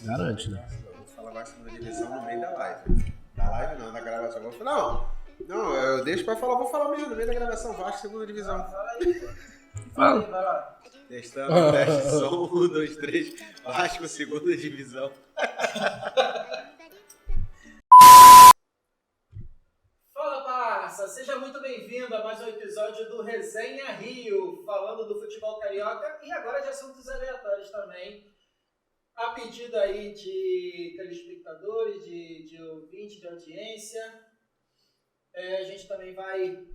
Garante, né? Eu vou falar Vasco segunda divisão no meio da live. Na live não, na gravação. Eu vou falar, não, eu deixo pra falar, vou falar mesmo no meio da gravação. Vasco segunda divisão. Fala. Vai lá. Testando, teste som, 1, 2, 3. Vasco segunda divisão. Fala, parça! Seja muito bem-vindo a mais um episódio do Resenha Rio, falando do futebol carioca e agora de assuntos aleatórios também. A pedido aí de telespectadores, de ouvintes, de audiência, a gente também vai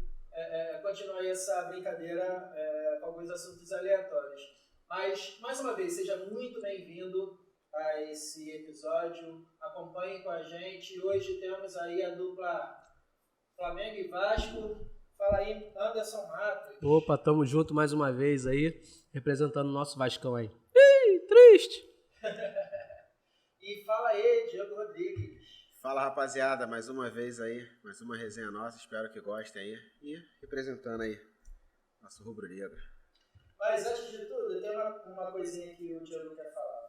continuar essa brincadeira com alguns assuntos aleatórios. Mas, mais uma vez, seja muito bem-vindo a esse episódio. Acompanhem com a gente. Hoje temos aí a dupla Flamengo e Vasco. Fala aí, Anderson Matos. Opa, tamo junto mais uma vez aí, representando o nosso Vascão aí. Ih, triste! E fala aí, Diego Rodrigues. Fala, rapaziada, mais uma vez aí, mais uma resenha nossa, espero que gostem aí. E representando aí nosso rubro-negro. Mas antes de tudo, tem uma coisinha que o Diego quer falar.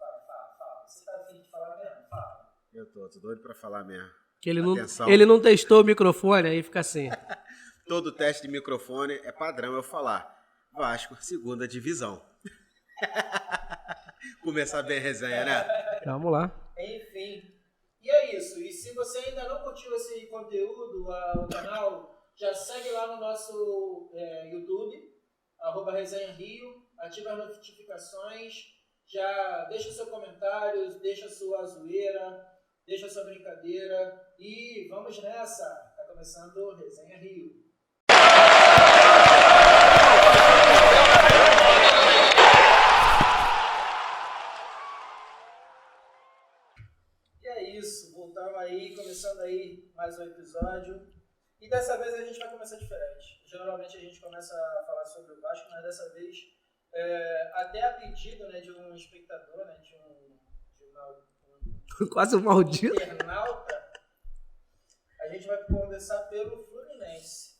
Fala. Você tá afim de falar mesmo? Fala. Eu tô doido pra falar mesmo. Que Atenção. ele não testou o microfone, aí fica assim. Todo teste de microfone é padrão eu falar Vasco, segunda divisão. Começar bem a resenha, né? Vamos lá. Enfim. E é isso. E se você ainda não curtiu esse conteúdo, o canal, já segue lá no nosso YouTube, @Resenha Rio, ativa as notificações, já deixa seu comentário, deixa sua zoeira, deixa sua brincadeira e vamos nessa. Tá começando o Resenha Rio. E é isso, voltamos aí, começando aí mais um episódio. E dessa vez a gente vai começar diferente. Geralmente a gente começa a falar sobre o Vasco, mas dessa vez, até a pedido, né, de um espectador, né, de Quase um maldito. internauta, a gente vai conversar pelo Fluminense.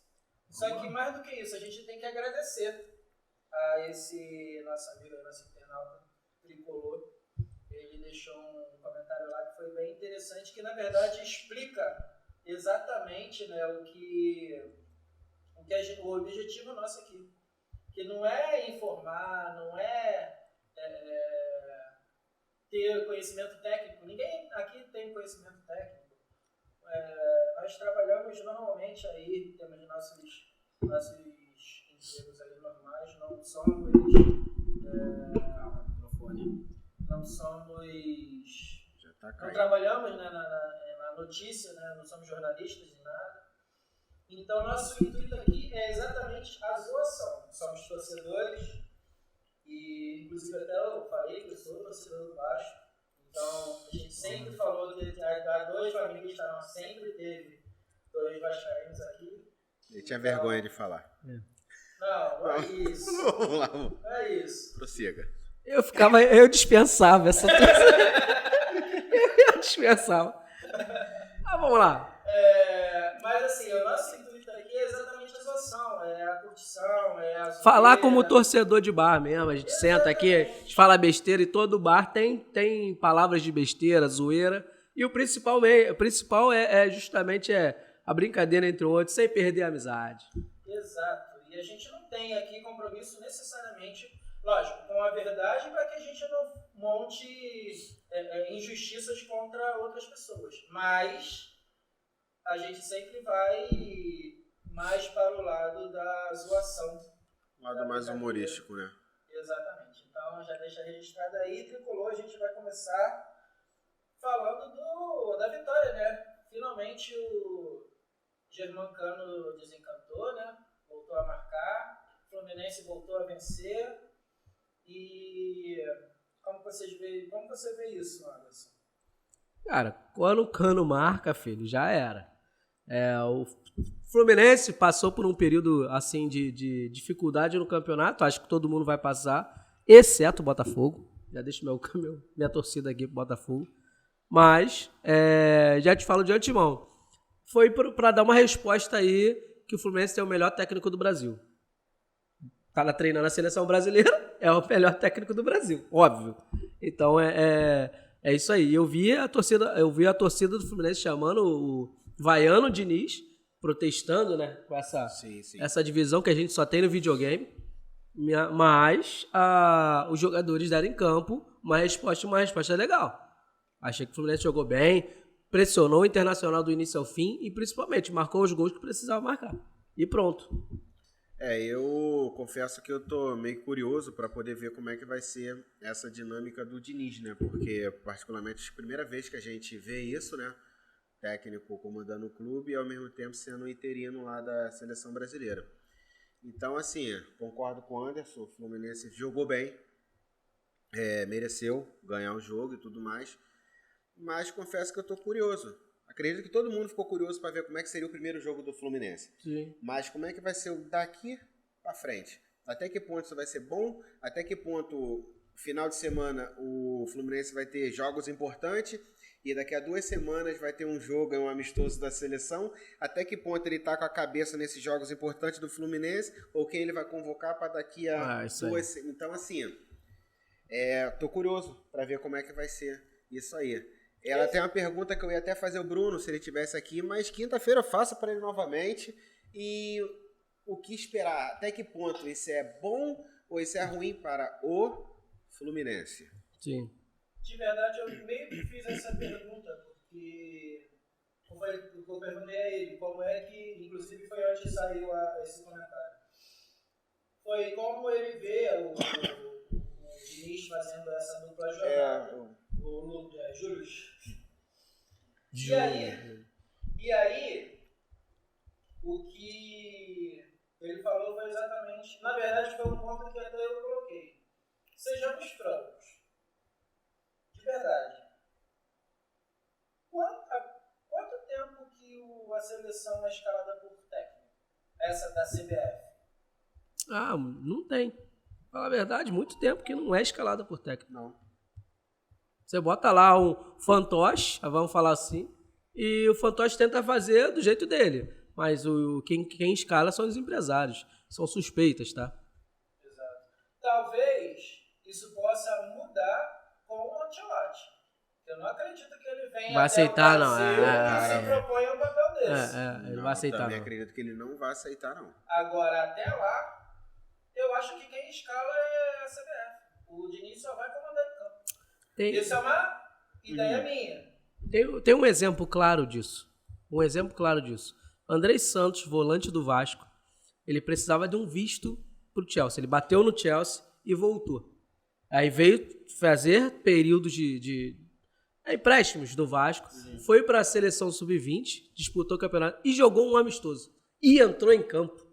Só que mais do que isso, a gente tem que agradecer a esse nosso amigo, nosso internauta tricolor. Ele deixou um comentário lá que foi bem interessante, que na verdade explica exatamente, né, o objetivo nosso aqui. Que não é informar, não é ter conhecimento técnico. Ninguém aqui tem conhecimento técnico. Nós trabalhamos normalmente aí, temos nossos empregos ali normais, não somos... Não somos... Já tá Não caindo. trabalhamos, né, na notícia, né, não somos jornalistas e nada. Então, nosso intuito aqui é exatamente a zoação. Somos torcedores e, inclusive, até eu falei que eu sou torcedor do Vasco. Então, a gente sempre falou que há dois famílias, sempre teve dois vascaínos aqui. Ele tinha vergonha de falar. Não é isso. Vamos lá, Não é isso. prossiga. Eu dispensava essa Eu dispensava. Vamos lá. Mas assim, o nosso intuito aqui é exatamente a zoação, é a curtição, é a Falar zoeira. como torcedor de bar mesmo. A gente senta aqui, a gente fala besteira e todo bar tem palavras de besteira, zoeira. E o principal é justamente a brincadeira entre os outros, sem perder a amizade. Exato. E a gente não tem aqui compromisso necessariamente, lógico, com a verdade para que a gente não monte injustiças contra outras pessoas. Mas a gente sempre vai mais para o lado da zoação. Lado mais humorístico, né? Exatamente. Então já deixa registrado aí, tricolor, a gente vai começar falando da vitória, né? Finalmente o Germancano desencantou, né? Voltou a marcar, o Fluminense voltou a vencer. E como você vê isso, Anderson? Cara, quando o Cano marca, filho, já era. O Fluminense passou por um período assim de dificuldade no campeonato, acho que todo mundo vai passar, exceto o Botafogo. Já deixo minha torcida aqui pro Botafogo. Mas, já te falo de antemão, foi para dar uma resposta aí que o Fluminense é o melhor técnico do Brasil. Tá treinando a seleção brasileira, é o melhor técnico do Brasil, óbvio. Então é isso aí. Eu vi a torcida do Fluminense chamando o vaiano Diniz, protestando, né, com essa divisão que a gente só tem no videogame, mas os jogadores deram em campo uma resposta legal. Achei que o Fluminense jogou bem, pressionou o Internacional do início ao fim e principalmente marcou os gols que precisava marcar. E pronto. Eu confesso que eu tô meio curioso para poder ver como é que vai ser essa dinâmica do Diniz, né? Porque, particularmente, é a primeira vez que a gente vê isso, né? Técnico comandando o clube e, ao mesmo tempo, sendo interino lá da seleção brasileira. Então, assim, concordo com o Anderson, o Fluminense jogou bem, mereceu ganhar o jogo e tudo mais, mas confesso que eu tô curioso. Acredito que todo mundo ficou curioso para ver como é que seria o primeiro jogo do Fluminense. Sim. Mas como é que vai ser o daqui para frente? Até que ponto isso vai ser bom? Até que ponto, final de semana, o Fluminense vai ter jogos importantes e daqui a 2 semanas vai ter um jogo, um amistoso da seleção? Até que ponto ele tá com a cabeça nesses jogos importantes do Fluminense ou quem ele vai convocar para daqui a 2 semanas? Então, assim, tô curioso para ver como é que vai ser isso aí. Ela tem uma pergunta que eu ia até fazer o Bruno, se ele estivesse aqui, mas quinta-feira eu faço para ele novamente. E o que esperar? Até que ponto isso é bom ou isso é ruim para o Fluminense? Sim. De verdade, eu meio que fiz essa pergunta, porque eu perguntei a ele como é que, inclusive foi antes de sair esse comentário, foi como ele vê o Diniz fazendo essa dupla jornada. O Júlio. E aí, o que ele falou foi exatamente... Na verdade, foi um ponto que até eu coloquei. Sejamos francos. De verdade. Quanto tempo que a seleção é escalada por técnico? Essa da CBF? Não tem. Pra falar a verdade, muito tempo que não é escalada por técnico. Não. Você bota lá um fantoche, vamos falar assim, e o fantoche tenta fazer do jeito dele. Mas quem escala são os empresários. São suspeitas, tá? Exato. Talvez isso possa mudar com o Ancelotti. Eu não acredito que ele venha vai aceitar, não. E se proponha um papel desse. Ele não vai aceitar, também não. acredito que ele não vai aceitar, não. Agora, até lá, eu acho que quem escala é a CBF. O Diniz só vai comandar em campo. Isso é uma ideia minha. Tem um exemplo claro disso. Andrei Santos, volante do Vasco, ele precisava de um visto pro Chelsea. Ele bateu no Chelsea e voltou. Aí veio fazer períodos de empréstimos do Vasco, foi para a seleção sub-20, disputou o campeonato e jogou um amistoso. E entrou em campo.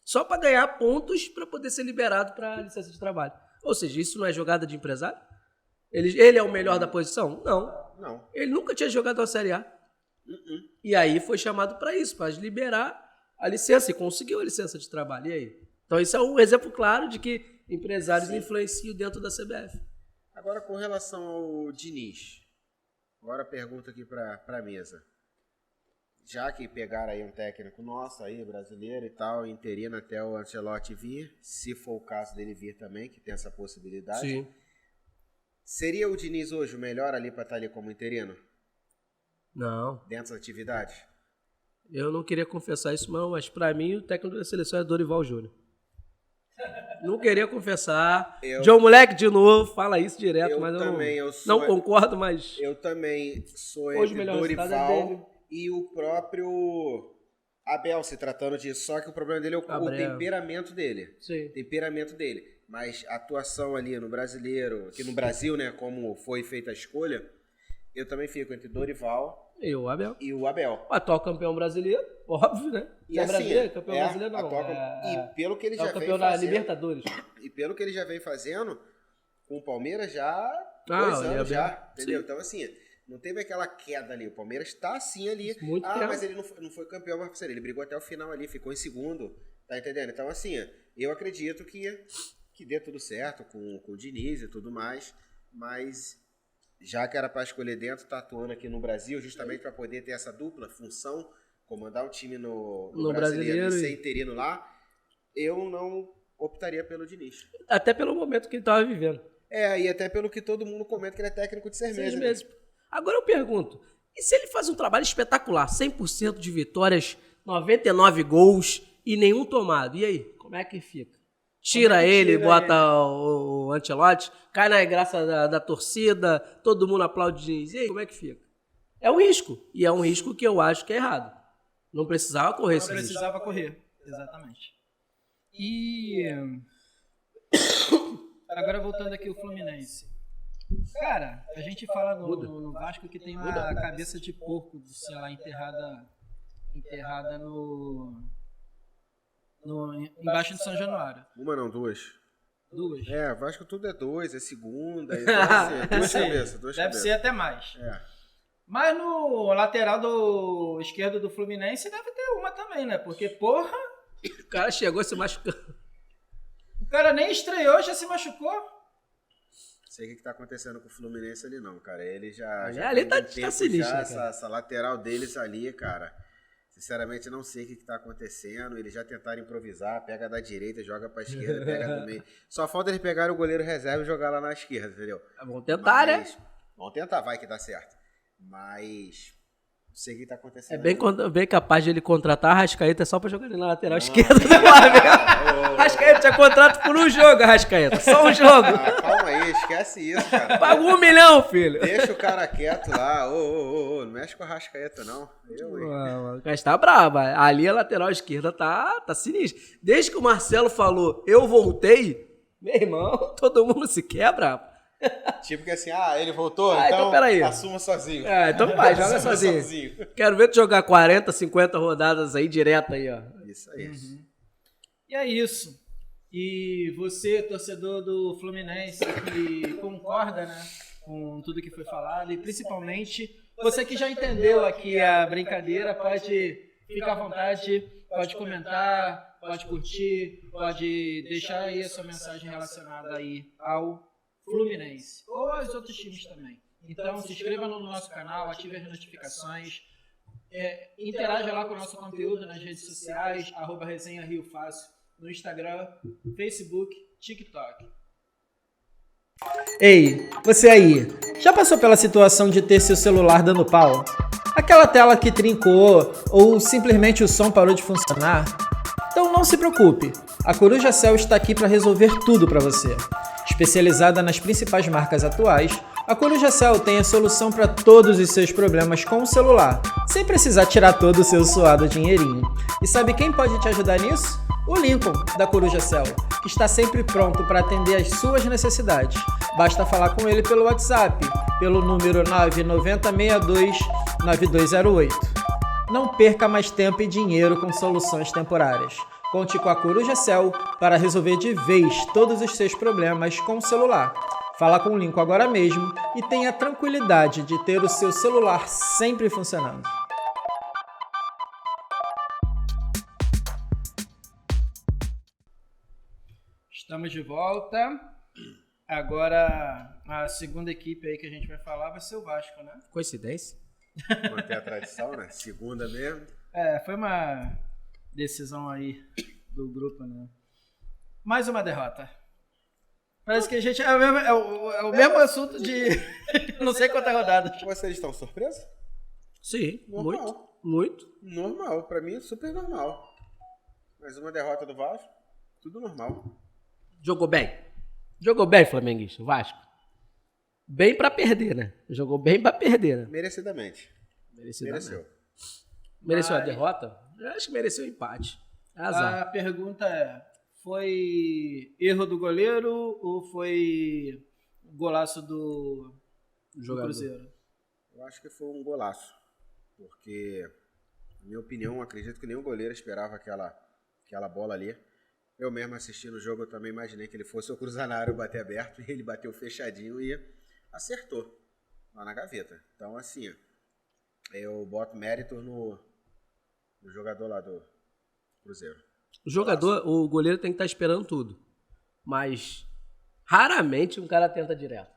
Só para ganhar pontos para poder ser liberado para licença de trabalho. Ou seja, isso não é jogada de empresário? Ele é o melhor da posição? Não. Ele nunca tinha jogado a Série A. E aí foi chamado para isso, para liberar a licença. E conseguiu a licença de trabalho. E aí? Então isso é um exemplo claro de que empresários influenciam dentro da CBF. Agora, com relação ao Diniz. Agora pergunta aqui para a mesa. Já que pegaram aí um técnico nosso aí, brasileiro e tal, interino até o Ancelotti vir, se for o caso dele vir também, que tem essa possibilidade. Sim. Seria o Diniz hoje o melhor ali para estar ali como interino? Não. Dentro da atividade? Eu não queria confessar isso, não, mas para mim o técnico da seleção é Dorival Júnior. Não queria confessar. John Moleque de novo, fala isso direto, mas não concordo, mas... Eu também sou hoje entre Dorival e o próprio Abel, se tratando disso. Só que o problema dele é o temperamento dele. Sim. Temperamento dele. Mas a atuação ali no brasileiro, aqui no Brasil, né, como foi feita a escolha, eu também fico entre Dorival e o Abel. O atual campeão brasileiro, óbvio, né? E assim, brasileiro, campeão brasileiro não. E pelo que ele já vem campeão da Libertadores. E pelo que ele já vem fazendo, com o Palmeiras já 2 anos já, entendeu? Sim. Então assim, não teve aquela queda ali. O Palmeiras tá assim ali. Muito tempo. Mas ele não foi campeão, mas ele brigou até o final ali, ficou em segundo, tá entendendo? Então assim, eu acredito que dê tudo certo com o Diniz e tudo mais, mas já que era para escolher dentro, tá atuando aqui no Brasil, justamente para poder ter essa dupla função, comandar um time no brasileiro e ser interino lá, eu não optaria pelo Diniz. Até pelo momento que ele tava vivendo. E até pelo que todo mundo comenta que ele é técnico de 6 meses. 6 meses. Agora eu pergunto, e se ele faz um trabalho espetacular, 100% de vitórias, 99 gols e nenhum tomado, e aí, como é que fica? Tira ele, bota o Ancelotti, cai na graça da torcida, todo mundo aplaude, e aí, como é que fica? É um risco, e é um risco que eu acho que é errado. Não precisava correr esse risco. Não precisava correr, exatamente. E agora voltando aqui o Fluminense. Cara, a gente fala no Vasco que tem uma cabeça de porco, sei lá, enterrada embaixo de São Januário. Uma não, 2. 2. Vasco tudo é 2, é segunda, duas cabeças. Deve ser até mais. É. Mas no lateral do esquerdo do Fluminense deve ter uma também, né? Porque, porra... O cara chegou se machucando. O cara nem estreou, já se machucou. Sei o que tá acontecendo com o Fluminense ali não, cara. Ele ali tá sinistro, essa lateral deles ali, cara. Sinceramente, não sei o que tá acontecendo. Eles já tentaram improvisar, pega da direita, joga pra esquerda, pega do meio. Só falta eles pegarem o goleiro reserva e jogar lá na esquerda, entendeu? Vamos tentar, né? Vamos tentar, vai que dá certo. Mas não sei o que tá acontecendo. Bem capaz de ele contratar a Arrascaeta só pra jogar ele na lateral esquerda do Flamengo. Arrascaeta tinha contrato por um jogo, Arrascaeta. Só um jogo. Calma aí, esquece isso, cara. Paga 1 milhão, filho. Deixa o cara quieto lá. Não mexe com a Arrascaeta, não. O cara tá brabo. Ali a lateral esquerda tá sinistra. Desde que o Marcelo falou, eu voltei, meu irmão, todo mundo se quebra. Tipo que assim, ele voltou, então peraí. Assuma sozinho. Então vai, joga sozinho. Quero ver tu jogar 40, 50 rodadas aí, direto aí, ó. Isso aí. Uhum. E é isso. E você, torcedor do Fluminense, que concorda, né, com tudo que foi falado, e principalmente você que já entendeu aqui a brincadeira, pode ficar à vontade, pode comentar, pode curtir, pode deixar aí a sua mensagem relacionada aí ao Fluminense, ou aos outros times também. Então se inscreva no nosso canal, ative as notificações, interaja lá com o nosso conteúdo nas redes sociais, @resenha Rio Fácil, no Instagram, Facebook, TikTok. Ei, você aí, já passou pela situação de ter seu celular dando pau? Aquela tela que trincou ou simplesmente o som parou de funcionar? Então não se preocupe, a Coruja Cell está aqui para resolver tudo para você. Especializada nas principais marcas atuais, a Coruja Cell tem a solução para todos os seus problemas com o celular, sem precisar tirar todo o seu suado dinheirinho. E sabe quem pode te ajudar nisso? O Lincoln, da Coruja Cell, que está sempre pronto para atender às suas necessidades. Basta falar com ele pelo WhatsApp, pelo número 990629208. Não perca mais tempo e dinheiro com soluções temporárias. Conte com a Coruja Cell para resolver de vez todos os seus problemas com o celular. Fala com o Lincoln agora mesmo e tenha a tranquilidade de ter o seu celular sempre funcionando. Estamos de volta. Agora a segunda equipe aí que a gente vai falar vai ser o Vasco, né? Coincidência? Manter a tradição, né? Segunda mesmo. Foi uma decisão aí do grupo, né? Mais uma derrota. Parece que a gente é o mesmo assunto de não sei quantas rodadas. Vocês estão surpresos? Sim, normal. Muito. Normal, pra mim super normal. Mais uma derrota do Vasco, tudo normal. Jogou bem, flamenguista, Vasco. Bem pra perder, né? Jogou bem pra perder, né? Merecidamente. Mereceu a derrota? Eu acho que mereceu o empate. Azar. A pergunta é, foi erro do goleiro ou foi golaço do Cruzeiro? Eu acho que foi um golaço. Porque, na minha opinião, acredito que nenhum goleiro esperava aquela bola ali. Eu mesmo assistindo o jogo, eu também imaginei que ele fosse o cruzar na área, bater aberto, e ele bateu fechadinho e acertou lá na gaveta. Então, assim, eu boto mérito no jogador lá do Cruzeiro. O goleiro tem que estar esperando tudo. Mas raramente um cara tenta direto.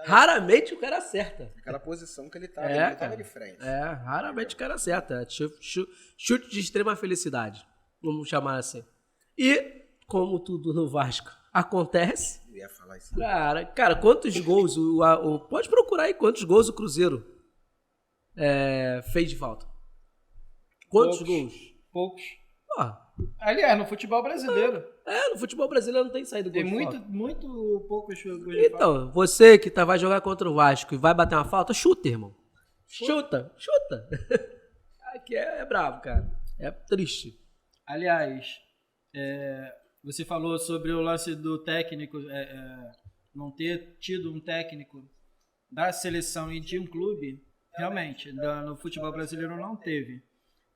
Raramente o cara acerta. Aquela posição que ele estava, ele estava de frente. Raramente o cara acerta. Chute de extrema felicidade, vamos chamar assim. E como tudo no Vasco acontece. Eu ia falar isso. Cara, quantos gols pode procurar aí quantos gols o Cruzeiro fez de falta. Quantos gols? Poucos. Porra, Aliás, no futebol brasileiro. no futebol brasileiro não tem saído gol Tem de falta. muito poucos gols de falta. Então, você que vai jogar contra o Vasco e vai bater uma falta, chuta, irmão. Chuta. Aqui é bravo, cara. É triste. Aliás, você falou sobre o lance do técnico, não ter tido um técnico da seleção e de um clube. Realmente, no futebol brasileiro não teve.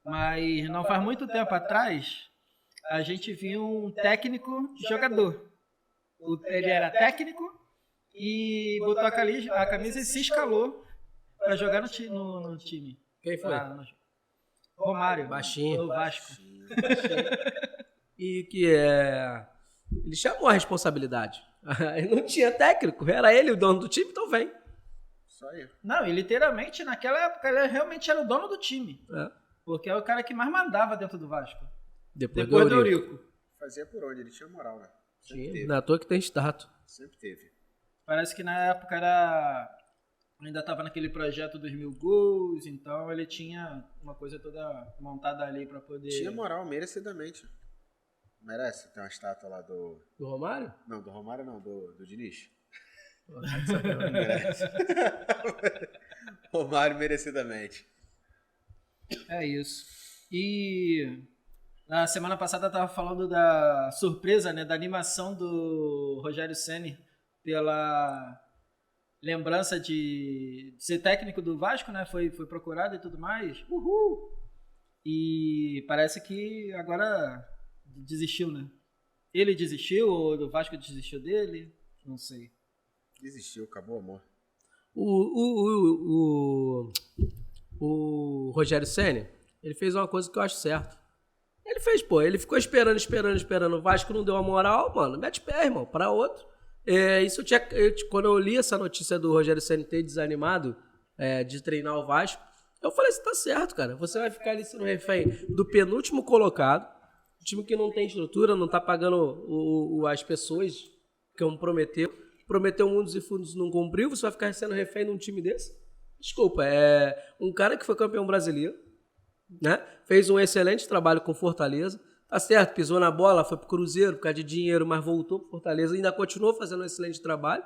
Mas não faz muito tempo atrás, a gente viu um técnico jogador. Ele era técnico e botou a camisa e se escalou para jogar no time. Quem foi? Romário. Baixinho. Do Vasco. E que ele chamou a responsabilidade. Ele não tinha técnico, era ele o dono do time, então vem. Só aí. Não, e literalmente, naquela época, ele realmente era o dono do time. Porque é o cara que mais mandava dentro do Vasco. Depois do do Eurico. Fazia por onde? Ele tinha moral, né? Sempre Tinha, teve. não é à toa que tem status. Sempre teve. Parece que na época ainda estava naquele projeto dos 1000 gols, então ele tinha uma coisa toda montada ali para poder... Tinha moral, merecidamente. Merece ter uma estátua lá do... Do Romário? Não, do Romário não, do Diniz. Não Merece. Romário merecidamente. É isso. E na semana passada eu tava falando da surpresa, né, da animação do Rogério Ceni pela lembrança de ser técnico do Vasco, né? Foi procurado e tudo mais. Uhul! E parece que agora desistiu, né? Ele desistiu ou o Vasco desistiu dele? Não sei. Desistiu, acabou o amor. O Rogério Ceni, ele fez uma coisa que eu acho certo. Ele ficou esperando. O Vasco não deu a moral, mano. Mete pé, irmão, pra outro. Quando eu li essa notícia do Rogério Ceni ter desanimado de treinar o Vasco, eu falei, você tá certo, cara. Você vai ficar ali sendo refém do penúltimo colocado, time que não tem estrutura, não tá pagando as pessoas que prometeu mundos e fundos, não cumpriu, você vai ficar sendo refém de um time desse? Desculpa, um cara que foi campeão brasileiro, né? Fez um excelente trabalho com Fortaleza, tá certo, pisou na bola, foi pro Cruzeiro por causa de dinheiro, mas voltou pro Fortaleza, ainda continuou fazendo um excelente trabalho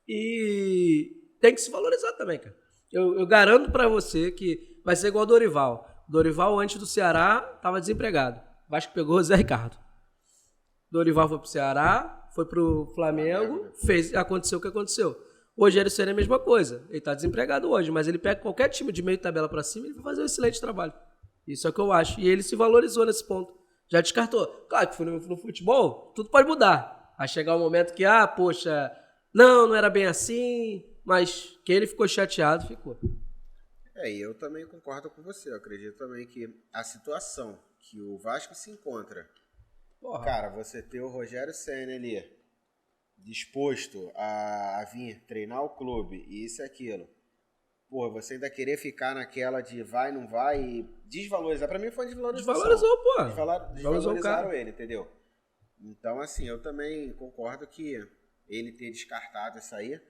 e tem que se valorizar também, cara. Eu garanto pra você que vai ser igual o Dorival. Dorival, antes do Ceará, tava desempregado. Vasco pegou o Zé Ricardo. Dorival foi pro Ceará, foi pro Flamengo, aconteceu o que aconteceu. O Rogério Ceni é a mesma coisa. Ele tá desempregado hoje, mas ele pega qualquer time de meio tabela pra cima e ele vai fazer um excelente trabalho. Isso é o que eu acho. E ele se valorizou nesse ponto. Já descartou. Claro que no futebol, tudo pode mudar. Vai chegar um momento que, poxa, não era bem assim, mas que ele ficou chateado, ficou. E eu também concordo com você. Eu acredito também que a situação que o Vasco se encontra, cara, você ter o Rogério Ceni ali disposto a vir treinar o clube e isso e aquilo, você ainda querer ficar naquela de vai, não vai e desvalorizar, pra mim foi desvalorização. Desvalorizaram ele, entendeu? Então, assim, eu também concordo que ele ter descartado isso aí,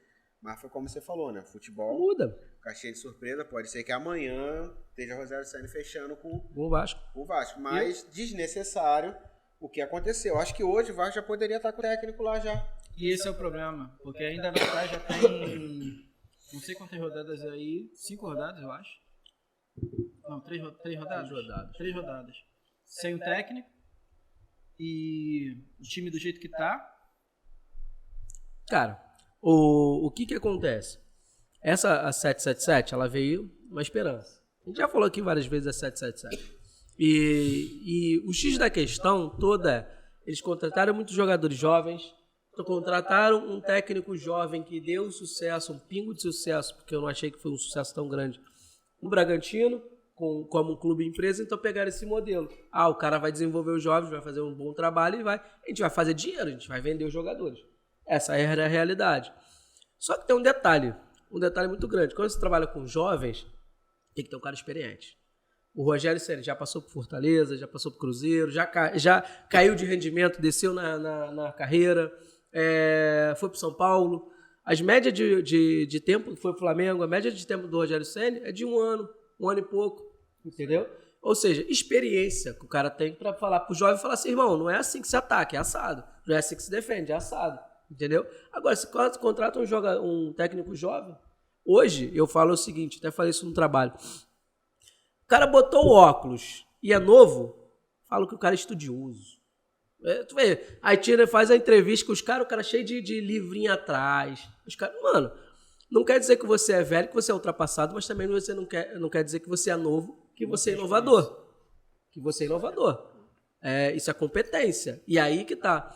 mas foi como você falou, né? Futebol muda. Cachê de surpresa, pode ser que amanhã esteja Rogério Ceni fechando com o Vasco. Mas desnecessário o que aconteceu. Acho que hoje o Vasco já poderia estar com o técnico lá já. E esse é o problema, porque ainda na trás já tem não sei quantas rodadas aí, 5 rodadas eu acho. Não, 3 rodadas? 3 rodadas. Sem o técnico e o time do jeito que tá. Cara, o que acontece? A 777, ela veio uma esperança. A gente já falou aqui várias vezes a 777. E o X da questão toda, eles contrataram muitos jogadores jovens, contrataram um técnico jovem que deu sucesso, um pingo de sucesso, porque eu não achei que foi um sucesso tão grande no Bragantino, como um clube empresa, então pegaram esse modelo. O cara vai desenvolver os jovens, vai fazer um bom trabalho e a gente vai fazer dinheiro, a gente vai vender os jogadores. Essa é a realidade. Só que tem um detalhe muito grande. Quando você trabalha com jovens, tem que ter um cara experiente. O Rogério Ceni já passou por Fortaleza, já passou por Cruzeiro, já caiu de rendimento, desceu na carreira, foi pro São Paulo. As médias de tempo, foi pro Flamengo, a média de tempo do Rogério Ceni é de um ano e pouco, entendeu? Ou seja, experiência que o cara tem para falar pro jovem, falar assim, irmão, não é assim que se ataca, é assado. Não é assim que se defende, é assado, entendeu? Agora, se contrata um técnico jovem, hoje eu falo o seguinte, até falei isso no trabalho, o cara botou o óculos e é novo, falo que o cara é estudioso. Tu vê, aí faz a entrevista com os caras, o cara cheio de livrinho atrás. Os caras, mano, não quer dizer que você é velho, que você é ultrapassado, mas também você não quer dizer que você é novo, que você é inovador. Que você é inovador. Isso é competência. E aí que tá.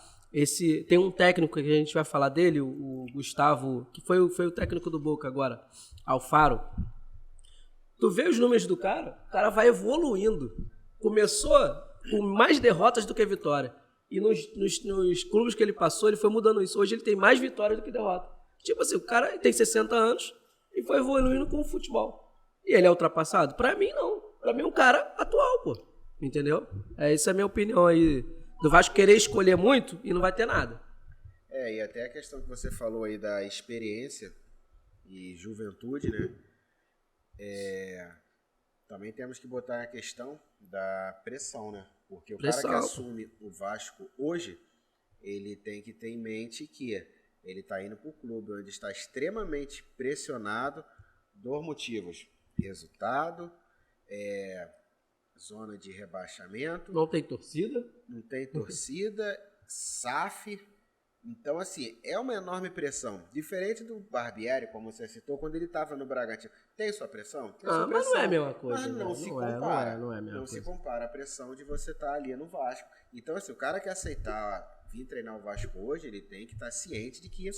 Tem um técnico que a gente vai falar dele, o Gustavo, que foi o técnico do Boca agora, Alfaro. Tu vê os números do cara, o cara vai evoluindo. Começou com mais derrotas do que vitória. E nos clubes que ele passou, ele foi mudando isso. Hoje ele tem mais vitórias do que derrota. Tipo assim, o cara tem 60 anos e foi evoluindo com o futebol. E ele é ultrapassado? Pra mim, não. Pra mim é um cara atual, pô. Entendeu? Essa é a minha opinião aí. Do Vasco querer escolher muito e não vai ter nada. E até a questão que você falou aí da experiência e juventude, né? Também temos que botar a questão da pressão, né? Porque o cara que assume o Vasco hoje, ele tem que ter em mente que ele está indo para o clube onde está extremamente pressionado, dois motivos. Resultado, zona de rebaixamento. Não tem torcida. Não tem torcida, SAF. Então, assim, é uma enorme pressão. Diferente do Barbieri, como você citou, quando ele estava no Bragantino. Tem sua pressão? Tem sua pressão. Mas não é a mesma coisa. Mas não se compara. Não é a mesma coisa. Não se compara a pressão de você estar ali no Vasco. Então, assim, o cara que aceitar vir treinar o Vasco hoje, ele tem que estar ciente de que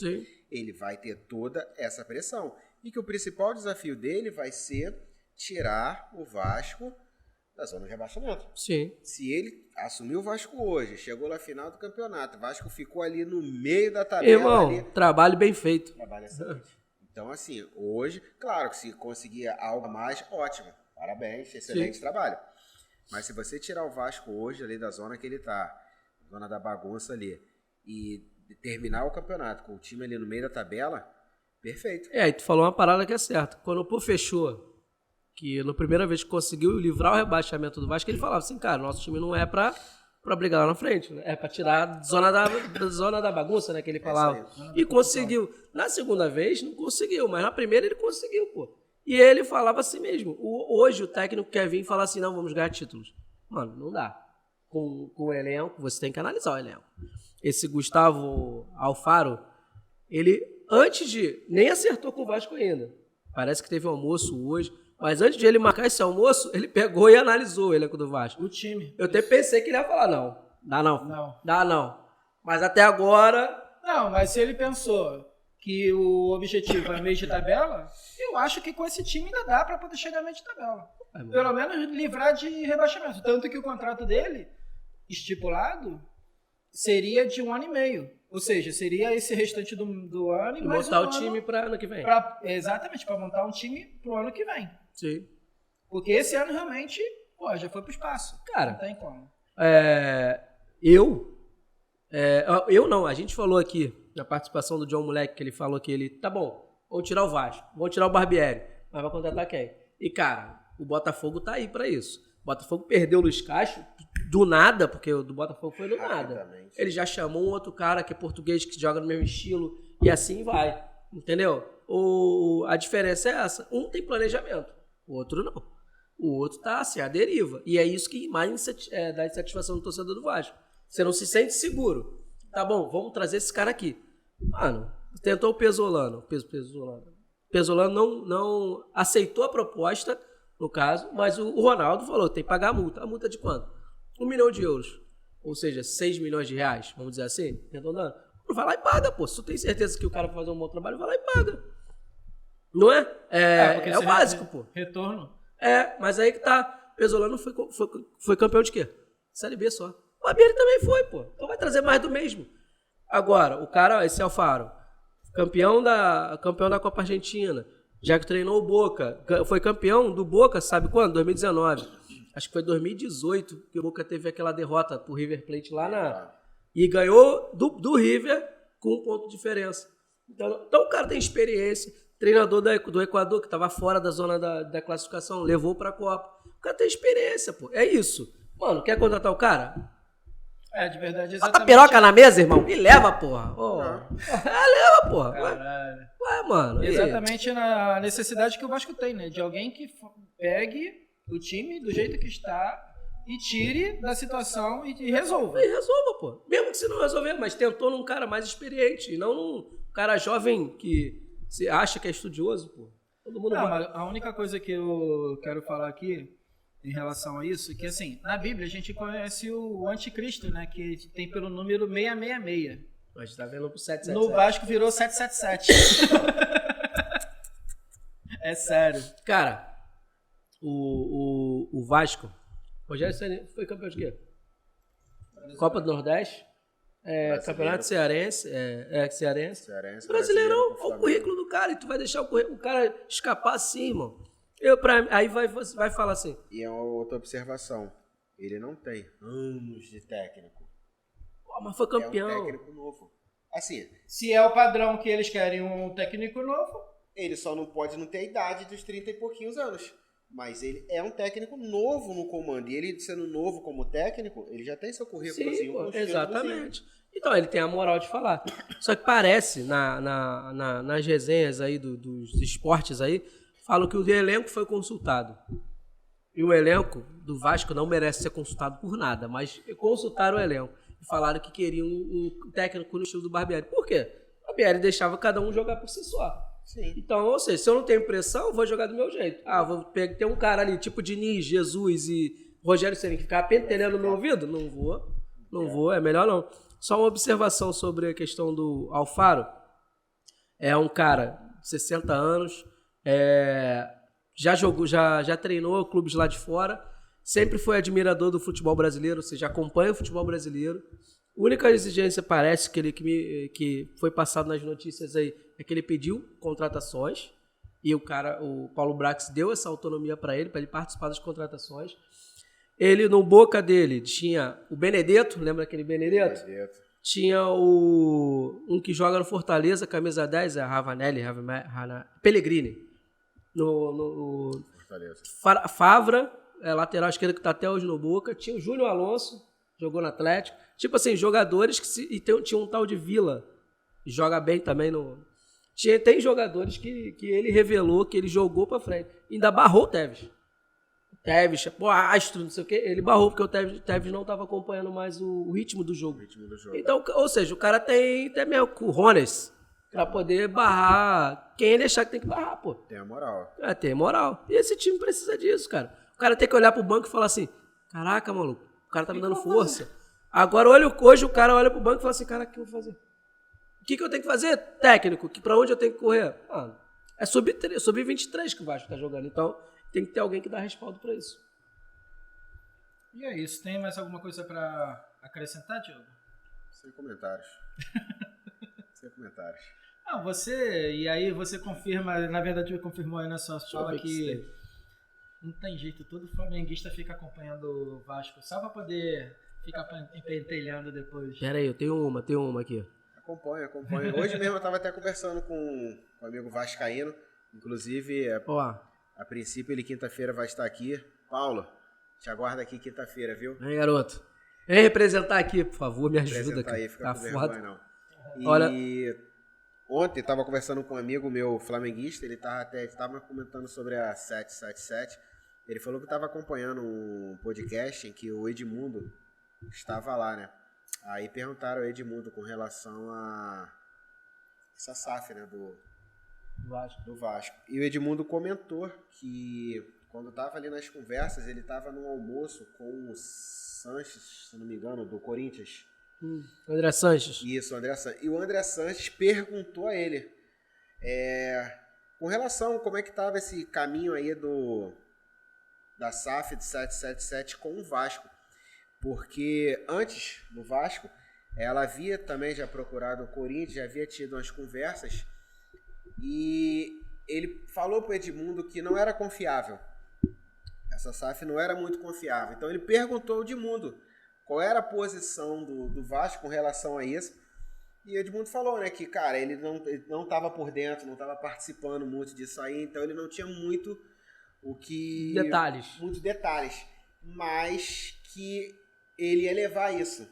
ele vai ter toda essa pressão. E que o principal desafio dele vai ser tirar o Vasco da zona de rebaixamento. Sim. Se ele assumiu o Vasco hoje, chegou na final do campeonato, o Vasco ficou ali no meio da tabela. Irmão, trabalho bem feito. Trabalho excelente. Então, assim, hoje, claro que se conseguir algo a mais, ótimo. Parabéns, excelente trabalho. Mas se você tirar o Vasco hoje ali da zona que ele tá, zona da bagunça ali, e terminar o campeonato com o time ali no meio da tabela, perfeito. Aí tu falou uma parada que é certa. Quando o Pô fechou, que na primeira vez que conseguiu livrar o rebaixamento do Vasco, ele falava assim, cara, nosso time não é pra brigar lá na frente, né? É pra tirar da zona da bagunça, né, que ele falava. E conseguiu. Na segunda vez, não conseguiu, mas na primeira ele conseguiu, pô. E ele falava assim mesmo. Hoje o técnico quer vir e falar assim, não, vamos ganhar títulos. Mano, não dá. Com o elenco, você tem que analisar o elenco. Esse Gustavo Alfaro, ele, antes de... Nem acertou com o Vasco ainda. Parece que teve um almoço hoje. Mas antes de ele marcar esse almoço, ele pegou e analisou o elenco do Vasco. O time. Eu até pensei que ele ia falar, dá não. Mas até agora... Não, mas se ele pensou que o objetivo é meio de tabela, eu acho que com esse time ainda dá para poder chegar meio de tabela. Pelo menos livrar de rebaixamento. Tanto que o contrato dele, estipulado, seria de 1 ano e meio. Ou seja, seria esse restante do ano e mais montar o time para ano que vem. Exatamente, para montar um time pro ano que vem. Sim. Porque esse ano realmente, já foi pro espaço. Cara, não tem como. Eu não, a gente falou aqui na participação do John Moleque, que ele falou que ele, tá bom, vamos tirar o Vasco, vamos tirar o Barbieri, mas vai contratar quem? E cara, o Botafogo tá aí pra isso. O Botafogo perdeu o Luiz Castro do nada, porque o do Botafogo foi do nada. Ele já chamou um outro cara que é português, que joga no mesmo estilo, e assim vai, entendeu? A diferença é essa, um tem planejamento, o outro não. O outro tá assim, à deriva. E é isso que mais dá insatisfação do torcedor do Vasco. Você não se sente seguro. Tá bom, vamos trazer esse cara aqui. Mano, tentou o Pesolano. Pesolano não aceitou a proposta, no caso, mas o Ronaldo falou que tem que pagar a multa. A multa é de quanto? 1 milhão de euros. Ou seja, 6 milhões de reais, vamos dizer assim. Vai lá e paga, pô. Se tu tem certeza que o cara vai fazer um bom trabalho, vai lá e paga. Não é? É o básico, pô. Retorno. Mas aí que tá. Pesolano foi campeão de quê? Série B só. O Barbieri também foi, pô. Então vai trazer mais do mesmo. Agora, o cara, esse Alfaro, campeão da Copa Argentina, já que treinou o Boca. Foi campeão do Boca, sabe quando? 2019. Acho que foi 2018 que o Boca teve aquela derrota pro River Plate lá na... E ganhou do River com 1 ponto de diferença. Então o cara tem experiência. Treinador do Equador, que estava fora da zona da classificação, levou pra Copa. O cara tem experiência, pô. É isso. Mano, quer contratar o cara? De verdade, Bota a exatamente. piroca na mesa, irmão, e leva, porra. Leva, porra. Caralho. Ué, mano. Exatamente na necessidade que o Vasco tem, né? De alguém que pegue o time do jeito que está e tire da situação e resolva. E resolva, pô. Mesmo que você não resolver, mas tentou num cara mais experiente, e não num cara jovem que você acha que é estudioso, pô. Todo mundo Mas a única coisa que eu quero falar aqui em relação a isso, que assim, na Bíblia a gente conhece o anticristo, né? Que tem pelo número 666. Mas tá vendo pro 777. No Vasco virou 777. É sério. Cara, o Vasco, Rogério Ceni foi campeão de quê? Copa do Nordeste, Campeonato Cearense, Cearense. Brasileirão, olha o currículo do cara, e tu vai deixar o cara escapar assim, irmão. Aí você vai falar assim. E é outra observação. Ele não tem anos de técnico. Pô, mas foi campeão. É um técnico novo. Assim, Se é o padrão que eles querem um técnico novo, ele só não pode não ter a idade dos 30 e pouquinhos anos. Mas ele é um técnico novo no comando. E ele, sendo novo como técnico, ele já tem seu currículo. Sim, pô, exatamente. Então, ele tem a moral de falar. Só que parece, nas resenhas aí dos esportes aí, falam que o elenco foi consultado. E o elenco do Vasco não merece ser consultado por nada, mas consultaram o elenco. E falaram que queriam um técnico no estilo do Barbieri. Por quê? O Barbieri deixava cada um jogar por si só. Sim. Então, ou seja, se eu não tenho pressão, eu vou jogar do meu jeito. Vou ter um cara ali, tipo Diniz, Jesus e Rogério Ceni, que ficar pentelhando no meu ouvido? Não vou, é melhor não. Só uma observação sobre a questão do Alfaro. É um cara de 60 anos, já jogou, já treinou clubes lá de fora, sempre foi admirador do futebol brasileiro, ou seja, acompanha o futebol brasileiro. A única exigência, parece, que foi passado nas notícias aí, é que ele pediu contratações, e o Paulo Brax deu essa autonomia para ele participar das contratações. Ele, no boca dele, tinha o Benedetto, lembra aquele Benedetto? Tinha um que joga no Fortaleza, camisa 10, Pellegrini. No Favra, lateral esquerdo que tá até hoje no Boca. Tinha o Júnior Alonso, jogou no Atlético. Tipo assim, jogadores tinha um tal de Vila, joga bem também no... Tem jogadores que ele revelou, que ele jogou pra frente. Ainda barrou o Tevez. Astro, não sei o quê. Ele barrou porque o Tevez não estava acompanhando mais o ritmo do jogo. Então, ou seja, o cara tem até mesmo cojones pra poder barrar quem ele achar que tem que barrar, pô. Tem a moral. Tem moral. E esse time precisa disso, cara. O cara tem que olhar pro banco e falar assim, caraca, maluco, o cara tá me dando força. Agora, hoje o cara olha pro banco e fala assim, caraca, o que eu vou fazer? O que eu tenho que fazer? Técnico, pra onde eu tenho que correr? É sub-23 que o Vasco tá jogando, então tem que ter alguém que dá respaldo pra isso. E é isso. Tem mais alguma coisa pra acrescentar, Diogo? Sem comentários. Sem comentários. Você confirma, na verdade confirmou aí na sua fala que não tem jeito, todo flamenguista fica acompanhando o Vasco só pra poder ficar pentelhando depois. Pera aí, eu tenho uma aqui. Acompanha. Hoje mesmo eu tava até conversando com um amigo vascaíno, inclusive, a princípio ele quinta-feira vai estar aqui. Paulo, te aguarda aqui quinta-feira, viu? Vem, garoto. Vem representar aqui, por favor, me ajuda. Representar aí, fica tá com foda. vergonha, não. Olha... Ontem tava conversando com um amigo meu flamenguista, ele tava comentando sobre a 777. Ele falou que estava acompanhando um podcast em que o Edmundo estava lá, né? Aí perguntaram ao Edmundo com relação a essa SAF, né, do Vasco. E o Edmundo comentou que quando estava ali nas conversas, ele estava num almoço com o Sanches, se não me engano, do Corinthians. André Sanches. Isso, o André Sanches. E o André Sanches perguntou a ele com relação a como é que estava esse caminho aí da SAF de 777 com o Vasco. Porque antes do Vasco, ela havia também já procurado o Corinthians, já havia tido umas conversas e ele falou pro Edmundo que não era confiável. Essa SAF não era muito confiável. Então ele perguntou ao Edmundo qual era a posição do Vasco com relação a isso. E o Edmundo falou, né, que, cara, ele não estava por dentro, não estava participando muito disso aí, então ele não tinha muito o que... Muitos detalhes. Mas que ele ia levar isso.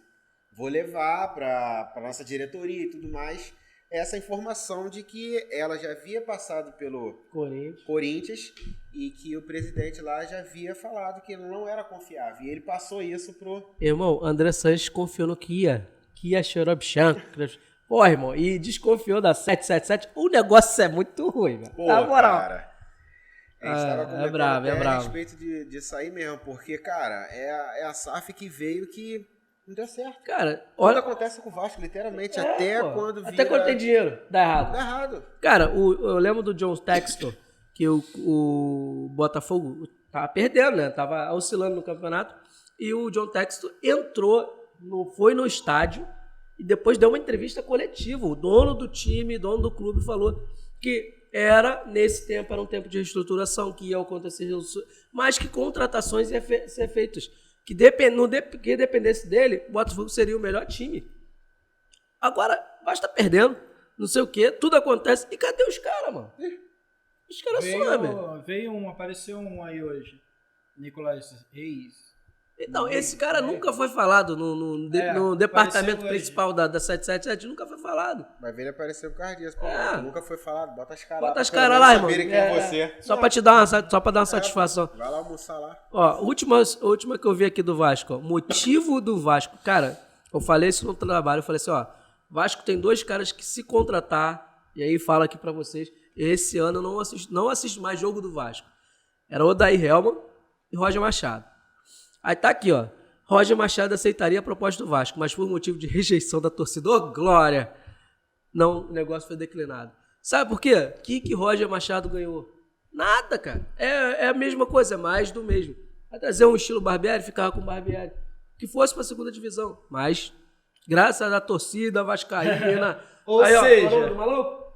Vou levar para nossa diretoria e tudo mais essa informação de que ela já havia passado pelo Corinthians e que o presidente lá já havia falado que não era confiável. E ele passou isso pro... Irmão, André Sanches confiou no Kia Xerobchan. Pô, irmão, e desconfiou da 777. O negócio é muito ruim, velho. Na moral. Cara, a gente tava comentando bravo, a respeito disso aí mesmo, porque, cara, é a SAF que veio que não deu certo. Cara, olha o que acontece com o Vasco, literalmente, até quando tem dinheiro, dá errado. Dá errado. Cara, eu lembro do John Textor, que o Botafogo tava perdendo, né? Tava oscilando no campeonato, e o John Textor foi no estádio, e depois deu uma entrevista coletiva. O dono do time, dono do clube, falou que nesse tempo, era um tempo de reestruturação, que ia acontecer, mas que contratações iam ser feitas. Que dependesse dele, o Botafogo seria o melhor time. Agora, basta perdendo, não sei o quê, tudo acontece. E cadê os caras, mano? Os caras somem. Apareceu um aí hoje. Nicolas Reis. Então, esse cara nunca foi falado no departamento principal da 777, nunca foi falado. Vai ver ele apareceu por causa disso. Pô, nunca foi falado, bota as caras lá. Bota as caras lá, irmão. Quem é você. Só pra dar uma satisfação. Vai lá almoçar lá. Ó, última que eu vi aqui do Vasco, ó. Motivo do Vasco. Cara, eu falei isso no trabalho, eu falei assim, ó. Vasco tem 2 caras que se contratar, e aí fala aqui pra vocês, esse ano eu não assisto mais jogo do Vasco. Era Odair Helman e Roger Machado. Aí tá aqui, ó. Roger Machado aceitaria a proposta do Vasco, mas por motivo de rejeição da torcida. Ô, glória! Não, o negócio foi declinado. Sabe por quê? O que Roger Machado ganhou? Nada, cara. É a mesma coisa, é mais do mesmo. Vai trazer um estilo Barbieri, ficava com o Barbieri. Que fosse pra 2ª divisão. Mas, graças à torcida vascaína... Ou aí, seja... Ó, maluco?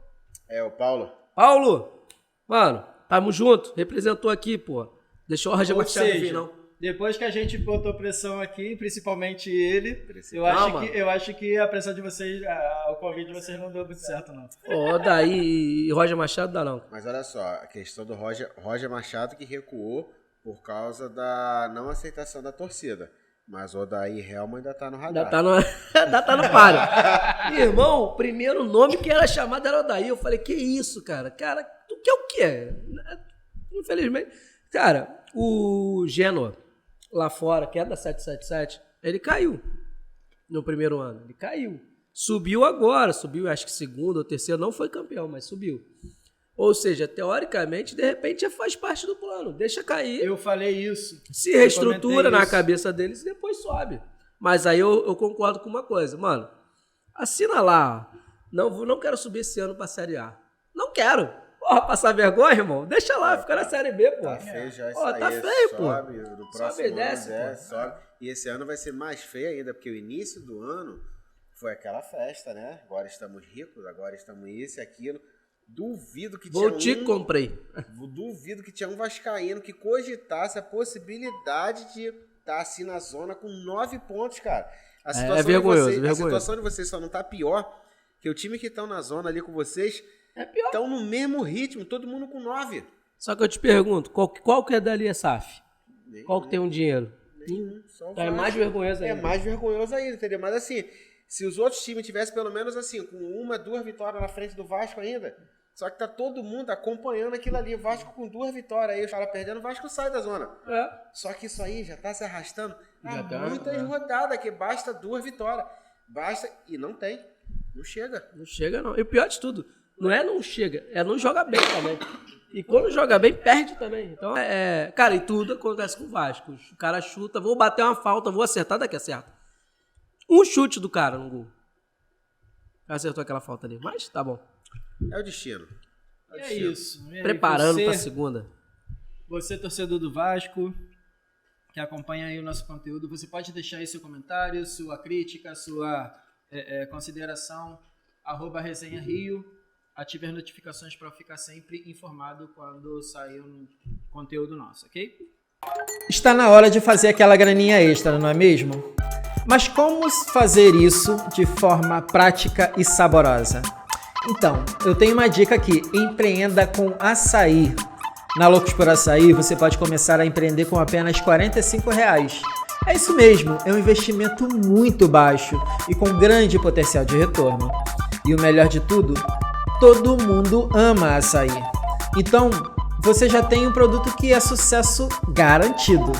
É, o Paulo. Paulo! Mano, tamo junto. Representou aqui, pô. Deixou o Roger Machado vir, não. Depois que a gente botou pressão aqui, principalmente ele, eu acho que a pressão de vocês, o convite de vocês não deu muito certo, não. Ó, daí e Roger Machado dá não. Mas olha só, a questão do Roger Machado que recuou por causa da não aceitação da torcida. Mas o Odair Helman ainda tá no radar. Ainda tá no páreo. Irmão, o primeiro nome que era chamado era Odair. Eu falei, que isso, cara? Cara, tu quer o quê? Infelizmente. Cara, o Genoa, lá fora, que é da 777, ele caiu no primeiro ano. Ele caiu. Subiu agora, acho que 2º ou 3º, não foi campeão, mas subiu. Ou seja, teoricamente, de repente, já faz parte do plano. Deixa cair. Eu falei isso. Se reestrutura na cabeça deles e depois sobe. Mas aí eu concordo com uma coisa. Mano, assina lá. Não quero subir esse ano pra Série A. Não quero. Porra, passar vergonha, irmão? Deixa lá, fica na Série B, pô. Tá feio já isso aí. Tá sobe, feio, pô. No próximo sobe e desce, ano, sobe. E esse ano vai ser mais feio ainda, porque o início do ano foi aquela festa, né? Agora estamos ricos, agora estamos isso e aquilo. Duvido que comprei. Duvido que tinha um vascaíno que cogitasse a possibilidade de estar assim na zona com 9 pontos, cara. A situação vergonhoso. A situação de vocês só não tá pior que o time que estão na zona ali com vocês estão no mesmo ritmo, todo mundo com 9. Só que eu te pergunto, qual que é dali a SAF? Qual que tem um dinheiro? Nenhum. Então é mais vergonhoso ainda. É mais vergonhoso ainda, entendeu? Mas assim, se os outros times tivessem pelo menos assim, com 1, 2 vitórias na frente do Vasco ainda, só que tá todo mundo acompanhando aquilo ali, o Vasco com 2 vitórias, aí os caras perdendo, o Vasco sai da zona. Só que isso aí já tá se arrastando há muitas rodadas, que basta 2 vitórias. Basta, e não tem. Não chega. Não chega, não. E o pior de tudo, não chega, não joga bem também. E quando joga bem, perde também. Então, cara, e tudo acontece com o Vasco. O cara chuta, vou bater uma falta, vou acertar, daqui acerta. Um chute do cara no gol. Acertou aquela falta ali, mas tá bom. É o destino. É isso. Preparando pra segunda. Você, torcedor do Vasco, que acompanha aí o nosso conteúdo, você pode deixar aí seu comentário, sua crítica, sua consideração, @resenha Rio. ative as notificações para ficar sempre informado quando sair um conteúdo nosso, ok? Está na hora de fazer aquela graninha extra, não é mesmo? Mas como fazer isso de forma prática e saborosa? Então, eu tenho uma dica aqui, empreenda com açaí. Na Loucos por Açaí, você pode começar a empreender com apenas R$ 45. É isso mesmo, é um investimento muito baixo e com grande potencial de retorno. E o melhor de tudo, todo mundo ama açaí. Então, você já tem um produto que é sucesso garantido.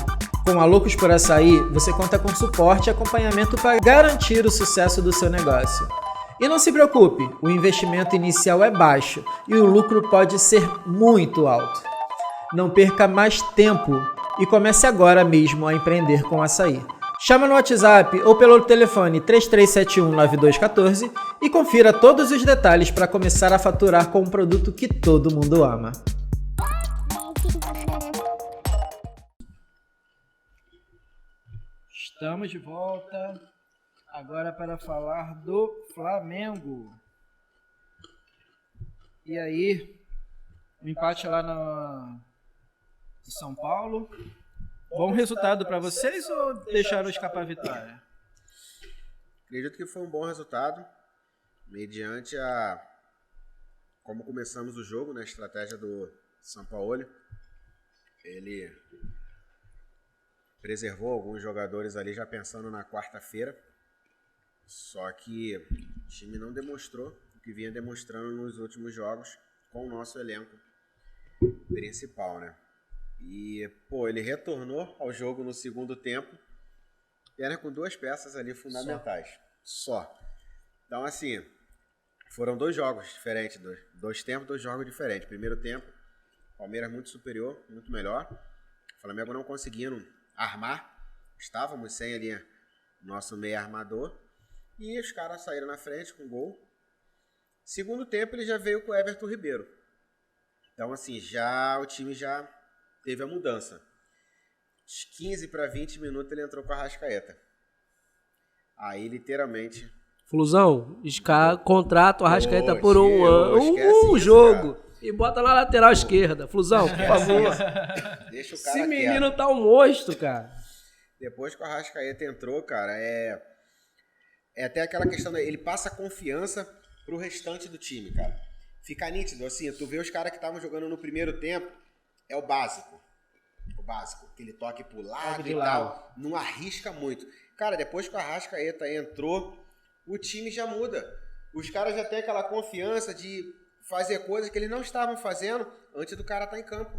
Com a Loucos por Açaí, você conta com suporte e acompanhamento para garantir o sucesso do seu negócio. E não se preocupe, o investimento inicial é baixo e o lucro pode ser muito alto. Não perca mais tempo e comece agora mesmo a empreender com açaí. Chama no WhatsApp ou pelo telefone 33719214 e confira todos os detalhes para começar a faturar com um produto que todo mundo ama. Estamos de volta agora para falar do Flamengo. E aí, o empate lá no São Paulo. Bom resultado para vocês ou deixaram escapar a vitória? Acredito que foi um bom resultado, mediante como começamos o jogo, né, a estratégia do Sampaoli. Ele preservou alguns jogadores ali já pensando na quarta-feira, só que o time não demonstrou o que vinha demonstrando nos últimos jogos com o nosso elenco principal, né? E, ele retornou ao jogo no segundo tempo, e era com duas peças ali fundamentais. Só. Então, assim, foram dois jogos diferentes, dois tempos, dois jogos diferentes. Primeiro tempo, Palmeiras muito superior, muito melhor. O Flamengo não conseguindo armar. Estávamos sem ali nosso meio armador. E os caras saíram na frente com gol. Segundo tempo, ele já veio com o Everton Ribeiro. Então, assim, o time já teve a mudança. De 15 para 20 minutos ele entrou com a Arrascaeta. Aí, literalmente... Flusão, contrata o Arrascaeta por um ano. Jogo. Cara. E bota na lateral esquerda. Flusão, por favor. Deixa o cara Esse menino quieto. Tá um monstro, cara. Depois que o Arrascaeta entrou, cara, é até aquela questão, ele passa confiança pro restante do time, cara. Fica nítido, assim, tu vê os caras que estavam jogando no primeiro tempo, é o básico. Aquele toque pro lado e tal, não arrisca muito. Cara, depois que o Arrascaeta entrou, o time já muda. Os caras já têm aquela confiança de fazer coisas que eles não estavam fazendo antes do cara estar em campo.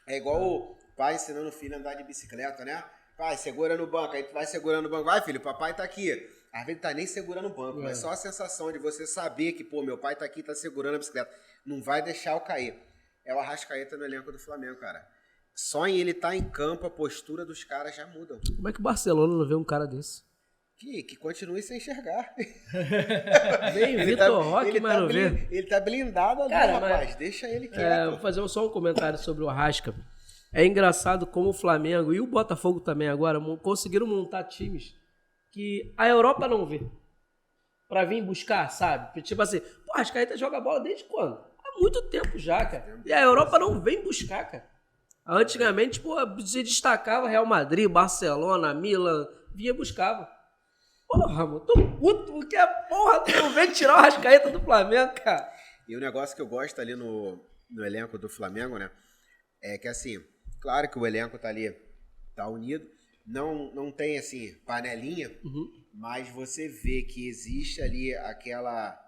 É igual o pai ensinando o filho a andar de bicicleta, né? Pai, segura no banco, aí tu vai segurando no banco. Vai, filho, papai tá aqui. Às vezes tá nem segurando o banco, mas só a sensação de você saber que, meu pai tá aqui, tá segurando a bicicleta. Não vai deixar eu cair. É o Arrascaeta no elenco do Flamengo, cara. Só em ele estar em campo, a postura dos caras já muda. Como é que o Barcelona não vê um cara desse? Que continue sem enxergar. Vem Vitor Roque, mas não vê. Ele tá blindado ali, cara, rapaz. Deixa ele quieto. Vou fazer só um comentário sobre o Arrasca. É engraçado como o Flamengo e o Botafogo também agora conseguiram montar times que a Europa não vê. Pra vir buscar, sabe? Tipo assim, a Arrascaeta joga bola desde quando? Há muito tempo já, cara. E a Europa não vem buscar, cara. Antigamente, se destacava Real Madrid, Barcelona, Milan, vinha e buscava. Porra, mano, tô puto, porque a porra tu não vem tirar o Arrascaeta do Flamengo, cara. E o negócio que eu gosto ali no elenco do Flamengo, né, é que assim, claro que o elenco tá ali, tá unido, não tem assim, panelinha, mas você vê que existe ali aquela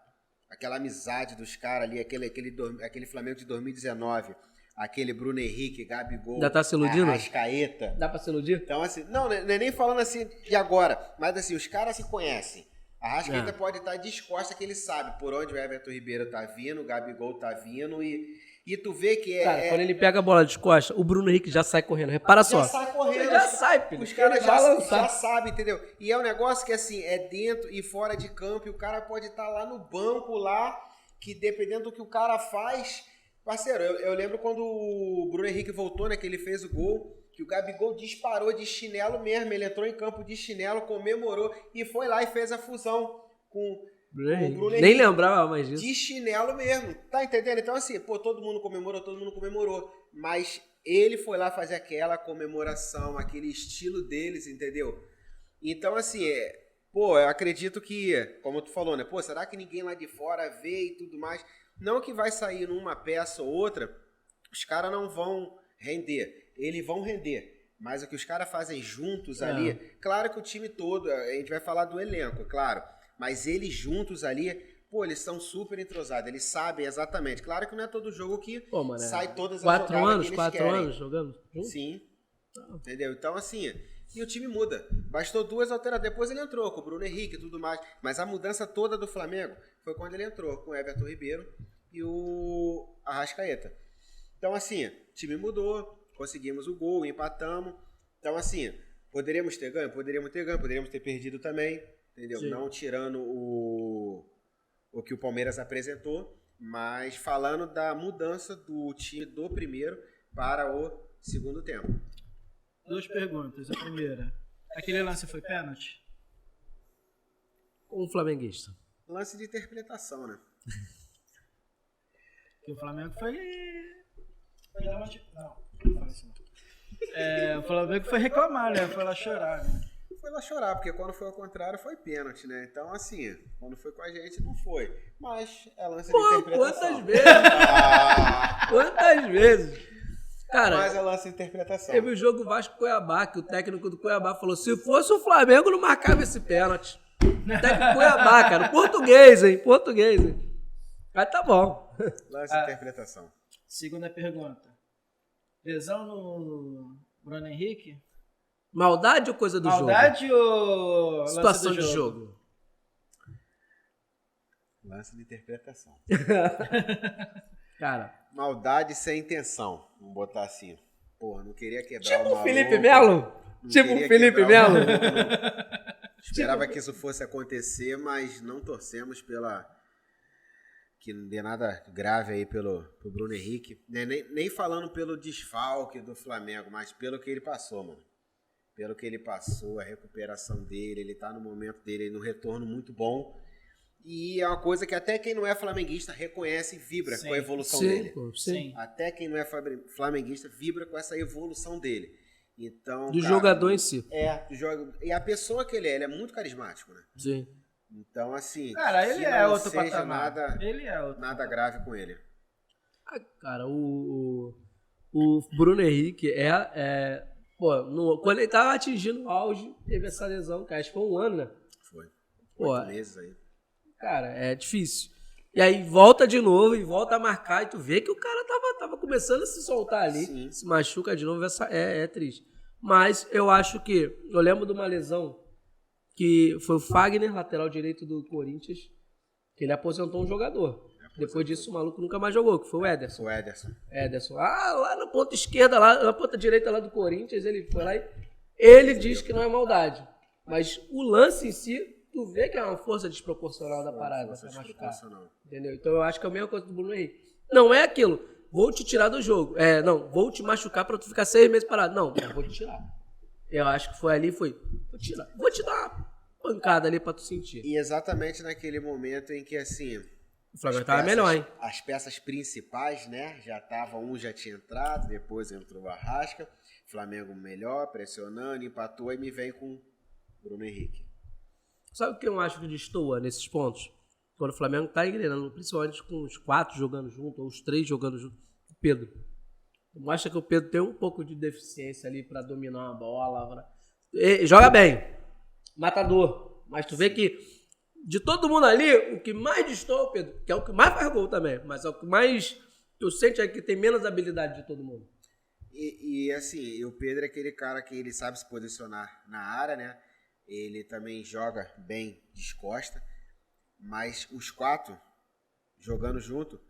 amizade dos caras ali, aquele Flamengo de 2019, aquele Bruno Henrique, Gabigol, ainda tá se iludindo? Arrascaeta. Dá pra se iludir? Então, assim, não é nem falando assim de agora, mas assim, os caras se conhecem. A Arrascaeta pode estar disposta que ele sabe por onde o Everton Ribeiro tá vindo, o Gabigol tá vindo e tu vê que Cara, quando ele pega a bola de costas, o Bruno Henrique já sai correndo. Repara só. Já sai correndo. Já sai, filho. Os caras já sabem, entendeu? E é um negócio que, assim, é dentro e fora de campo, e o cara pode estar lá no banco, lá, que dependendo do que o cara faz... Parceiro, eu lembro quando o Bruno Henrique voltou, né, que ele fez o gol, que o Gabigol disparou de chinelo mesmo, ele entrou em campo de chinelo, comemorou e foi lá e fez a fusão com Bruno Henrique. Nem lembrava mais disso. De chinelo mesmo, tá entendendo? Então assim, pô, todo mundo comemorou, mas ele foi lá fazer aquela comemoração, aquele estilo deles, entendeu? Então assim, pô, eu acredito que, como tu falou, né, pô, será que ninguém lá de fora vê e tudo mais? Não que vai sair numa peça ou outra, os caras não vão render, eles vão render. Mas o que os caras fazem juntos ali, claro que o time todo, a gente vai falar do elenco, claro, mas eles juntos ali, pô, eles são super entrosados, eles sabem exatamente. Claro que não é todo jogo que sai todas as jogadas que eles querem. 4 anos jogando junto? Sim, entendeu? Então assim, e o time muda. Bastou 2 alterações, depois ele entrou com o Bruno Henrique e tudo mais, mas a mudança toda do Flamengo foi quando ele entrou com o Everton Ribeiro e o Arrascaeta. Então assim, o time mudou, conseguimos o gol, empatamos. Então assim, poderíamos ter ganho, poderíamos ter perdido também. Entendeu? Sim. Não tirando o que o Palmeiras apresentou, mas falando da mudança do time do primeiro para o segundo tempo. 2 perguntas. A primeira, aquele lance foi pênalti? Com um flamenguista. Lance de interpretação, né? Que o Flamengo foi dar uma... Não fala isso não. O Flamengo foi reclamar, né? Foi lá chorar, né? Foi lá chorar, porque quando foi ao contrário foi pênalti, né? Então, assim, quando foi com a gente, não foi. Mas é lance de interpretação. Quantas vezes? Quantas vezes? Cara, mas é lance de interpretação. Teve o jogo Vasco-Cuiabá, que o técnico do Cuiabá falou, se fosse o Flamengo, não marcava esse pênalti. O técnico do Cuiabá, cara. Português, hein? Mas tá bom. Lance de interpretação. Segunda pergunta. Lesão no Bruno Henrique? Maldade ou coisa do jogo? Maldade ou situação de jogo? Lance de interpretação. Cara. Maldade sem intenção. Vamos botar assim. Porra, não queria quebrar tipo o maluco. Felipe Melo? Tipo o Felipe Melo? Esperava que isso fosse acontecer, mas não torcemos que não dê nada grave aí pro Bruno Henrique. Nem falando pelo desfalque do Flamengo, mas pelo que ele passou, mano. Pelo que ele passou, a recuperação dele, ele tá no momento dele, no retorno muito bom. E é uma coisa que até quem não é flamenguista reconhece e vibra com a evolução dele. Sim. Até quem não é flamenguista vibra com essa evolução dele. Então, do jogador em si. E a pessoa que ele é muito carismático, né? Sim. Então, assim, cara, ele é outro patamar. Nada grave com ele. Cara, o Bruno Henrique quando ele tava atingindo o auge, teve essa lesão, cara. Acho que foi um ano, né? Foi. 8 meses aí. Cara, é difícil. E aí volta de novo e volta a marcar e tu vê que o cara tava começando a se soltar ali. Sim. Se machuca de novo, é triste. Mas eu acho que... Eu lembro de uma lesão que foi o Fagner, lateral direito do Corinthians, que ele aposentou um jogador. Depois disso o maluco nunca mais jogou, que foi o Ederson. Ederson. Lá na ponta esquerda, lá na ponta direita lá do Corinthians, ele foi lá e... Ele diz que não é maldade. Mas o lance em si... Tu vê que é uma força desproporcional da parada pra machucar. Entendeu? Então eu acho que é a mesma coisa do Bruno Henrique. Não é aquilo, vou te tirar do jogo. Não, vou te machucar pra tu ficar 6 meses parado. Não, vou te tirar. Eu acho que foi, vou te dar uma pancada ali pra tu sentir. E exatamente naquele momento em que, assim... O Flamengo tava melhor, hein? As peças principais, né? Já tinha entrado, depois entrou o Arrasca. Flamengo melhor, pressionando, empatou e me vem com Bruno Henrique. Sabe o que eu acho que destoa nesses pontos? Quando o Flamengo tá engrenando, principalmente com os 4 jogando junto, ou os 3 jogando junto. O Pedro. Tu acha que o Pedro tem um pouco de deficiência ali pra dominar uma bola? Joga bem. Matador. Mas tu vê que de todo mundo ali, o que mais destoa é o Pedro. Que é o que mais faz gol também. Mas é o que mais tu sente é que tem menos habilidade de todo mundo. E assim, o Pedro é aquele cara que ele sabe se posicionar na área, né? Ele também joga bem descosta, mas os 4 jogando junto,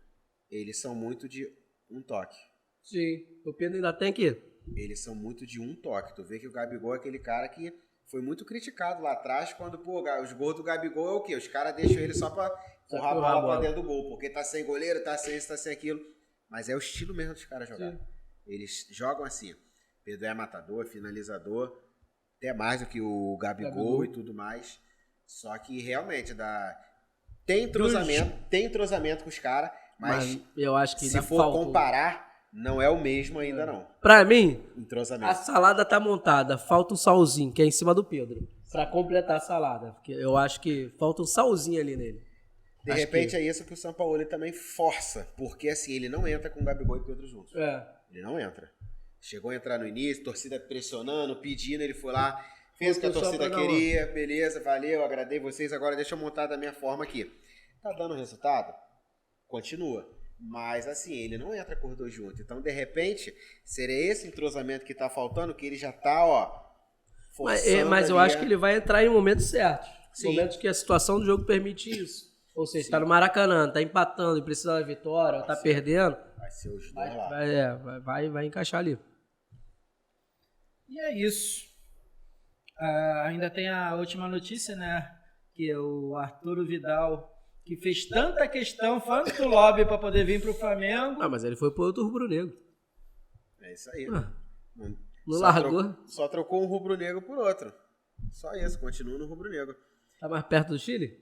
eles são muito de um toque. Sim, o Pedro ainda tem aqui. Eles são muito de um toque. Tu vê que o Gabigol é aquele cara que foi muito criticado lá atrás, quando, os gols do Gabigol é o quê? Os caras deixam ele só pra empurrar a bola pra dentro do gol, porque tá sem goleiro, tá sem isso, tá sem aquilo. Mas é o estilo mesmo dos caras jogar. Sim. Eles jogam assim. Pedro é matador, finalizador, até mais do que o Gabigol e tudo mais. Só que realmente Tem entrosamento com os caras, mas eu acho que se for comparar, não é o mesmo ainda não. Pra mim, Entrosamento. a salada tá montada, falta um salzinho, que é em cima do Pedro, pra completar a salada. Porque eu acho que falta um salzinho ali nele. De repente é isso que o Sampaoli também força, porque assim, ele não entra com o Gabigol e Pedro juntos. Ele não entra. Chegou a entrar no início, torcida pressionando, pedindo, ele foi lá, fez o que a torcida queria, beleza, valeu, agradei vocês, agora deixa eu montar da minha forma aqui. Tá dando resultado? Continua. Mas assim, ele não entra com os dois juntos. Então, de repente, seria esse entrosamento que tá faltando, que ele já tá, forçando. Mas eu acho que ele vai entrar em momentos certos. Sim. Momentos que a situação do jogo permite isso. Ou seja, tá no Maracanã, tá empatando e precisa da vitória, ou tá perdendo. Vai ser os dois lá. Vai encaixar ali. E é isso. Ainda tem a última notícia, né? Que é o Arturo Vidal, que fez tanta questão, tanto lobby para poder vir pro Flamengo. Mas ele foi pro outro rubro-negro. É isso aí. Não largou. Só trocou um rubro-negro por outro. Só isso, continua no rubro-negro. Tá mais perto do Chile?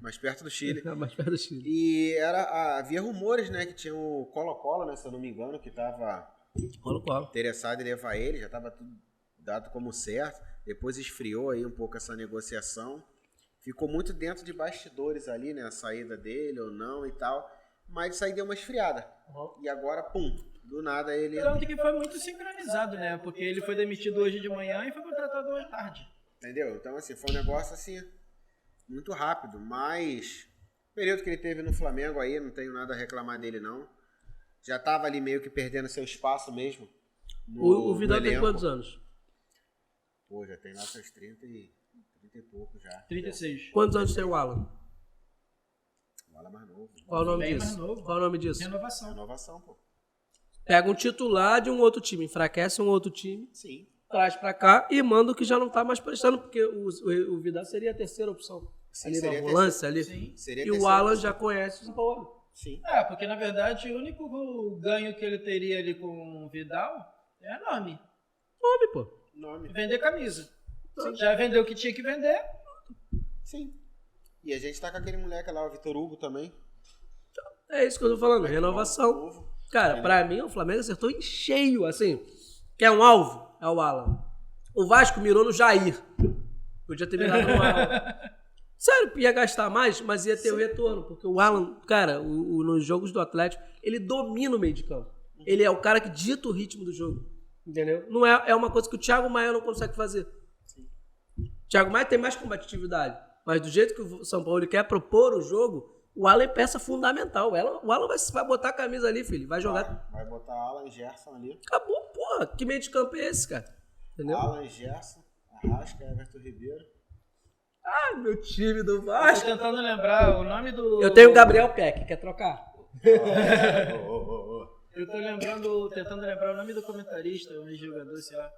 Mais perto do Chile. Mais perto do Chile. E havia rumores, né, que tinha o Colo-Colo, né, se eu não me engano, que tava interessado em levar ele, já tava tudo dado como certo. Depois esfriou aí um pouco essa negociação. Ficou muito dentro de bastidores ali, né, a saída dele ou não e tal. Mas isso aí deu uma esfriada. E agora, pum, do nada ele... Tanto que foi muito sincronizado, né, porque ele foi demitido hoje de manhã e foi contratado hoje à tarde. Entendeu? Então, assim, foi um negócio, assim, muito rápido. Mas, o período que ele teve no Flamengo aí, não tenho nada a reclamar dele, não. Já tava ali meio que perdendo seu espaço mesmo. O Vidal tem quantos anos? Pô, já tem lá seus 30 e pouco já. 36. Quantos anos tem o Alan? O Alan mais novo. Qual o nome Bem disso? mais novo. Qual o nome disso? Renovação. Pô. Pega um titular de um outro time, enfraquece um outro time, Sim. traz pra cá e manda o que já não tá mais prestando, porque o Vidal seria a terceira opção. Sim, Ali seria na volância ali. Sim. Seria E o Alan já conhece o São Paulo. Sim. Porque na verdade o único ganho que ele teria ali com o Vidal é nome. Nome, pô. Nome. Vender camisa. Já vendeu o que tinha que vender. Sim. E a gente tá com aquele moleque lá, o Vitor Hugo também. É isso que eu tô falando, renovação. Novo. Cara, pra mim o Flamengo acertou em cheio, assim. Quer um alvo? É o Alan. O Vasco mirou no Jair. Podia ter mirado no Alan. Sério, ia gastar mais, mas ia ter o retorno. Porque o Alan, cara, nos jogos do Atlético, ele domina o meio de campo. Ele é o cara que dita o ritmo do jogo. Entendeu? Não é uma coisa que o Thiago Maia não consegue fazer. O Thiago Maia tem mais combatividade. Mas do jeito que o São Paulo quer propor o jogo, o Alan é peça fundamental. O Alan vai botar a camisa ali, filho. Vai jogar. Vai botar Alan e Gerson ali. Acabou, porra. Que meio de campo é esse, cara? Entendeu? Alan, Gerson, Arrasca, Everton Ribeiro. Ah, meu time do Tô Vasco. tentando lembrar o nome do... Eu tenho o Gabriel Peck. Quer trocar? Eu tô tentando lembrar o nome do comentarista, um jogador, sei lá,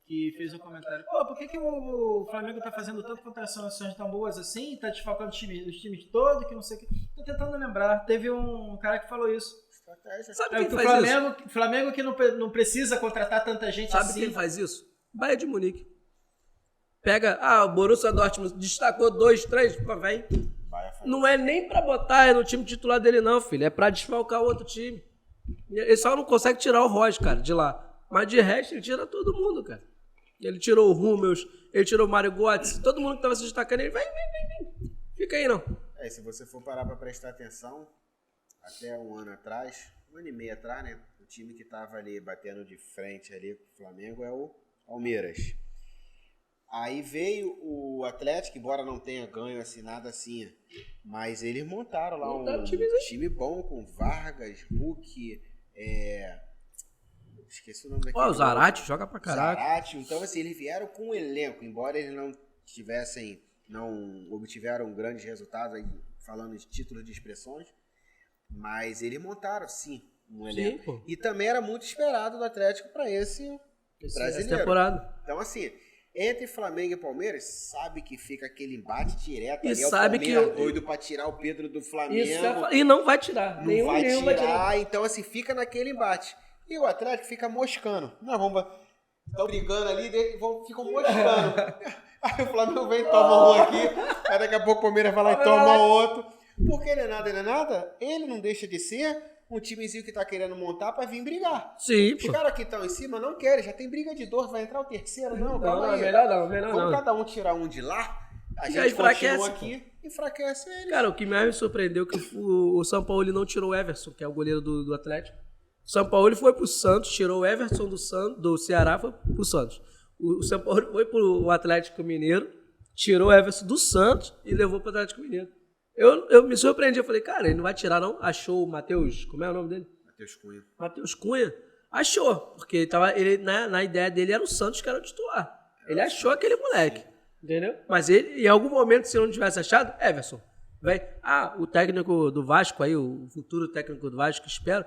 que fez um comentário. Pô, por que o Flamengo tá fazendo tantas contratações tão boas assim? Tá desfalcando os times todos, que não sei o que. Tô tentando lembrar. Teve um cara que falou isso. Sabe quem faz isso? O Flamengo que não precisa contratar tanta gente Sabe assim. quem faz isso? Bayern de Munique. Pega, o Borussia Dortmund destacou 2, 3, pô, vem. Não é nem pra botar no time titular dele não, filho. É pra desfalcar o outro time. Ele só não consegue tirar o Royce, cara, de lá. Mas de resto, ele tira todo mundo, cara. Ele tirou o Hummels, ele tirou o Mário Götze. Todo mundo que tava se destacando, ele vem. Fica aí, não. Se você for parar pra prestar atenção, até um ano e meio atrás, né? O time que tava ali batendo de frente ali com o Flamengo é o Palmeiras. Aí veio o Atlético, embora não tenha ganho assim, nada assim, mas eles montaram lá um time bom com Vargas, Hulk, esqueci o nome daquele. O Zarate joga pra caraca. Zarate, então assim, eles vieram com um elenco, embora eles não obtiveram grandes resultados, aí, falando de títulos de expressões, mas eles montaram sim um elenco. Sim, e também era muito esperado do Atlético para esse brasileiro. Essa temporada. Então assim, entre Flamengo e Palmeiras, sabe que fica aquele embate direto E ali, sabe o Palmeiras que doido pra tirar o Pedro do Flamengo. E não vai tirar. Não vai tirar, então assim, fica naquele embate. E o Atlético fica moscando. Não, estão brigando ali, ficam moscando. Aí o Flamengo vem e toma um aqui, aí daqui a pouco o Palmeiras vai lá e toma outro. Porque ele é nada, ele não deixa de ser um timezinho que tá querendo montar pra vir brigar. Sim, Os pô. caras que estão em cima não querem, já tem briga de dor, vai entrar o terceiro, não, calma Não, aí. melhor não. Vamos cada um tirar um de lá, a E gente aí enfraquece, continua aqui, enfraquece ele. Cara, o que mais me surpreendeu é que o São Paulo não tirou o Everson, que é o goleiro do Atlético. O São Paulo foi pro Santos, tirou o Everson do Ceará, foi pro Santos. O São Paulo foi pro Atlético Mineiro, tirou o Everson do Santos e levou pro Atlético Mineiro. Eu me surpreendi, eu falei, cara, ele não vai tirar não? Achou o Matheus, como é o nome dele? Matheus Cunha. Achou, porque na ideia dele era o Santos que era o titular. Ele achou aquele moleque, entendeu? Mas ele, em algum momento, se não tivesse achado, Everson. O técnico do Vasco aí, o futuro técnico do Vasco, espero,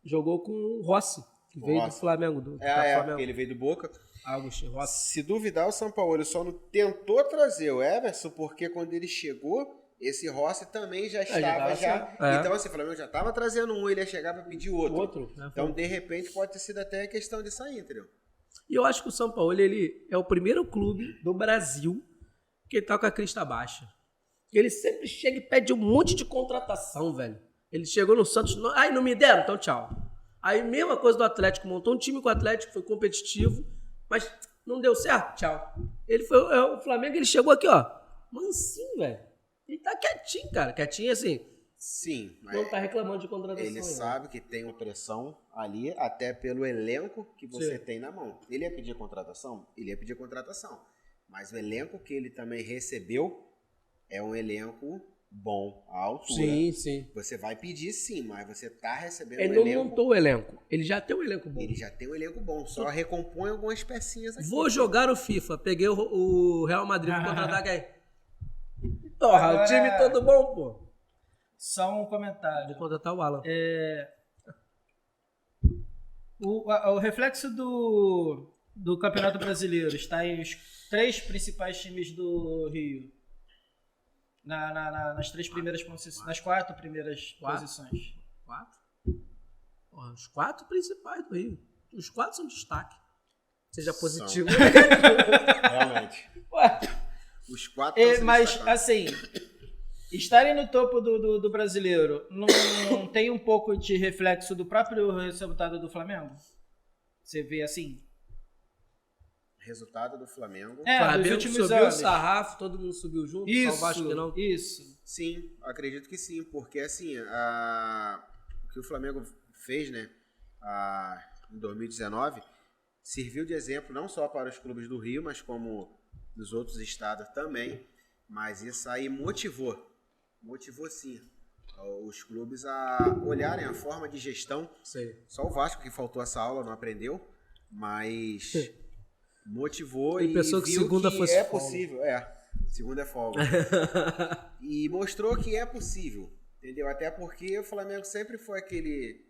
jogou com o Rossi, que veio do Flamengo. Porque ele veio do Boca. Agostinho Rossi. Se duvidar, o São Paulo só não tentou trazer o Everson, porque quando ele chegou, esse Rossi também já estava. Então, assim, o Flamengo já estava trazendo um, ele ia chegar para pedir outro. Então, de repente, pode ter sido até questão de sair, entendeu? E eu acho que o São Paulo, ele é o primeiro clube do Brasil que tá com a crista baixa. Ele sempre chega e pede um monte de contratação, velho. Ele chegou no Santos, não me deram, então tchau. Aí, mesma coisa do Atlético, montou um time com o Atlético, foi competitivo, mas não deu certo, tchau. O Flamengo, ele chegou aqui, ó, mansinho, velho. Ele tá quietinho, cara, quietinho assim. Sim, mas não tá reclamando de contratação. Ele sabe que tem uma pressão ali, até pelo elenco que você tem na mão. Ele ia pedir contratação? Ele ia pedir contratação. Mas o elenco que ele também recebeu é um elenco bom, à altura. Sim. Você vai pedir sim, mas você tá recebendo ele um elenco. Ele não montou o elenco, ele já tem um elenco bom. Ele já tem um elenco bom, só recompõe algumas pecinhas aqui. Vou jogar no FIFA, peguei o Real Madrid pra contratar quem? Porra, o time todo bom, pô. Só um comentário. Vou contratar o Alan. O reflexo do Campeonato Brasileiro está em os 3 principais times do Rio. Nas 3 primeiras posições. Nas 4 primeiras posições. 4? Porra, os 4 principais do Rio. Os 4 são destaque. Seja positivo. Realmente. Ué. Os 4 são mas, destacados. assim, estarem no topo do brasileiro não tem um pouco de reflexo do próprio resultado do Flamengo? Você vê assim? Resultado do Flamengo. Dos Flamengo últimos subiu anos. o sarrafo, todo mundo subiu junto, só o Vasco que não. Isso. Sim, acredito que sim, porque assim, o que o Flamengo fez, né, em 2019, serviu de exemplo não só para os clubes do Rio, mas como dos outros estados também, mas isso aí motivou sim os clubes a olharem a forma de gestão. Sei. Só o Vasco que faltou essa aula, não aprendeu, mas motivou e pensou que viu segunda que fosse é folga. possível. Segunda é folga. E mostrou que é possível, entendeu? Até porque o Flamengo sempre foi aquele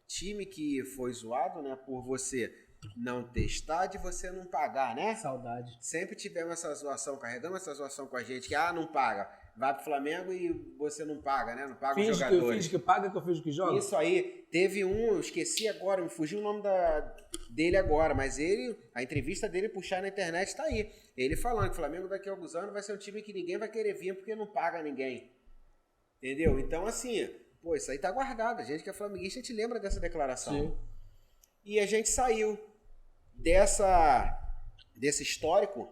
time que foi zoado, né, por você não ter estádio e você não pagar, né? Saudade. Sempre tivemos essa zoação, carregamos essa zoação com a gente, que não paga. Vai pro Flamengo e você não paga, né? Não paga os jogadores. Finge que paga, que eu finge que joga. Isso aí. Teve eu esqueci agora, me fugiu o nome dele agora, mas a entrevista dele puxar na internet tá aí. Ele falando que o Flamengo daqui a alguns anos vai ser um time que ninguém vai querer vir porque não paga ninguém. Entendeu? Então, assim, isso aí tá guardado. A gente que é flamenguista, a gente lembra dessa declaração. Sim. E a gente saiu desse histórico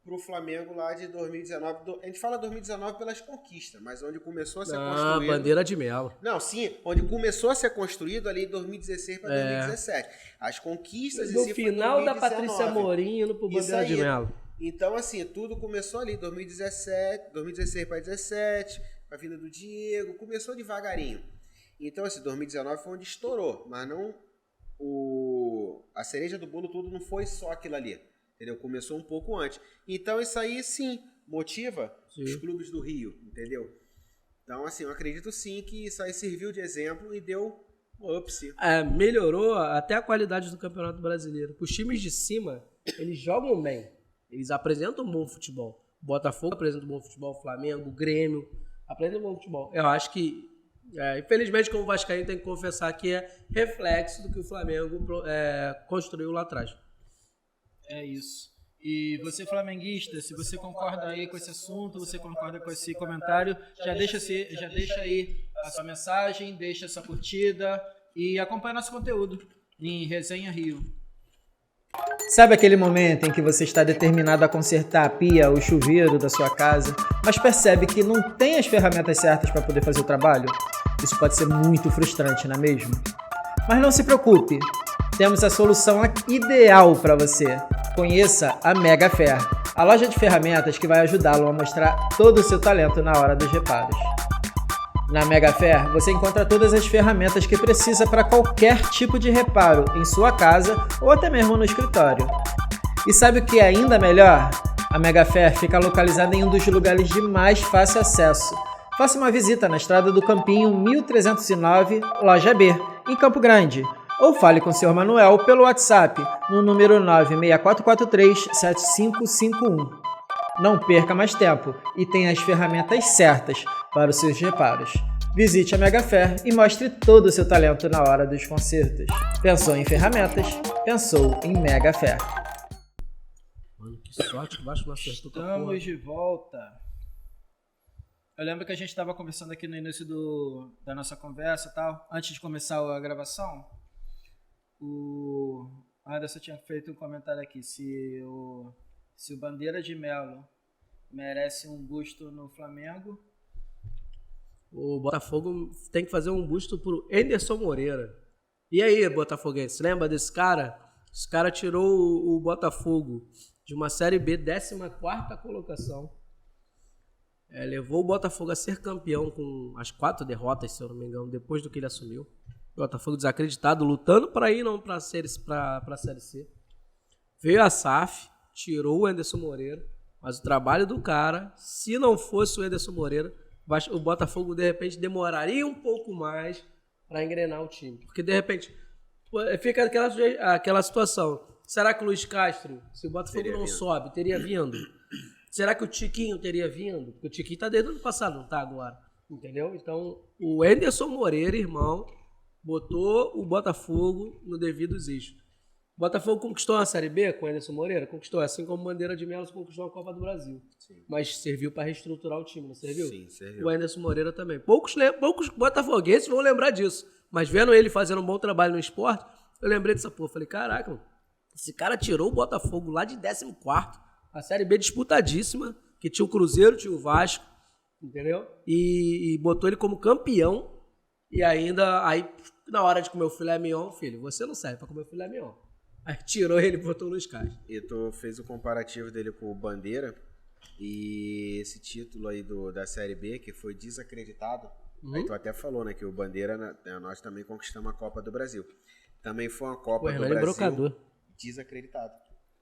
pro Flamengo lá de 2019. A gente fala 2019 pelas conquistas, mas onde começou a ser construído... bandeira de mel. Não, sim, onde começou a ser construído ali em 2016 para 2017. As conquistas No em si final foi da 2019. Patrícia Morim indo pro bandeira de mel. Então, assim, tudo começou ali, 2016 para 2017, com a vinda do Diego, começou devagarinho. Então, assim, 2019 foi onde estourou, mas não... A cereja do bolo tudo não foi só aquilo ali, entendeu? Começou um pouco antes. Então isso aí sim motiva os clubes do Rio, entendeu? Então assim, eu acredito sim que isso aí serviu de exemplo e deu um up, sim. Melhorou até a qualidade do Campeonato Brasileiro. Os times de cima, eles jogam bem, eles apresentam um bom futebol. Botafogo apresenta um bom futebol, Flamengo, Grêmio apresenta um bom futebol. Eu acho que infelizmente, como o Vascaíno, tem que confessar que é reflexo do que o Flamengo construiu lá atrás. É isso. E você, flamenguista, se você concorda aí com esse assunto, você concorda com esse comentário, já deixa aí a sua mensagem, deixa a sua curtida e acompanha nosso conteúdo em Resenha Rio. Sabe aquele momento em que você está determinado a consertar a pia ou o chuveiro da sua casa, mas percebe que não tem as ferramentas certas para poder fazer o trabalho? Isso pode ser muito frustrante, não é mesmo? Mas não se preocupe, temos a solução ideal para você. Conheça a Mega Fair, a loja de ferramentas que vai ajudá-lo a mostrar todo o seu talento na hora dos reparos. Na Mega Fair, você encontra todas as ferramentas que precisa para qualquer tipo de reparo em sua casa ou até mesmo no escritório. E sabe o que é ainda melhor? A Mega Fair fica localizada em um dos lugares de mais fácil acesso. Faça uma visita na Estrada do Campinho 1309, Loja B, em Campo Grande. Ou fale com o Sr. Manuel pelo WhatsApp no número 96443-7551. Não perca mais tempo e tenha as ferramentas certas para os seus reparos. Visite a Mega Fair e mostre todo o seu talento na hora dos concertos. Pensou em ferramentas? Pensou em Mega Fair. Mano, que sorte que o Vasco não acertou com a porra. Estamos de volta. Eu lembro que a gente estava conversando aqui no início da nossa conversa e tal, antes de começar a gravação. O Anderson tinha feito um comentário aqui, se o Bandeira de Melo merece um busto no Flamengo. O Botafogo tem que fazer um busto pro Anderson Moreira. E aí, botafoguense, lembra desse cara? Esse cara tirou o Botafogo de uma Série B, 14ª colocação. Levou o Botafogo a ser campeão com as 4 derrotas, se eu não me engano, depois do que ele assumiu. O Botafogo desacreditado, lutando para ir não para a Série C. Veio a SAF, tirou o Anderson Moreira, mas o trabalho do cara, se não fosse o Anderson Moreira, o Botafogo de repente demoraria um pouco mais para engrenar o time. Porque de repente fica aquela situação. Será que o Luiz Castro, se o Botafogo não sobe, teria vindo? Será que o Tiquinho teria vindo? Porque o Tiquinho tá desde o ano passado, não tá agora. Entendeu? Então, o Anderson Moreira, irmão, botou o Botafogo no devidos eixos. O Botafogo conquistou a Série B com o Anderson Moreira? Conquistou, assim como o Bandeira de Melo conquistou a Copa do Brasil. Sim. Mas serviu para reestruturar o time, não serviu? Sim, serviu. O Anderson Moreira também. Poucos botafoguenses vão lembrar disso. Mas vendo ele fazendo um bom trabalho no esporte, eu lembrei dessa porra. Falei, caraca, mano, esse cara tirou o Botafogo lá de 14º. A Série B disputadíssima, que tinha o Cruzeiro, tinha o Vasco, entendeu? E botou ele como campeão. E ainda, aí, na hora de comer o filé mignon, filho, você não serve pra comer o filé mignon. Aí tirou ele e botou o Luiz Castro. E tu fez o comparativo dele com o Bandeira. E esse título aí da Série B, que foi desacreditado. Aí tu até falou, né, que o Bandeira, nós também conquistamos a Copa do Brasil. Também foi uma Copa do Brasil brocador. Desacreditada.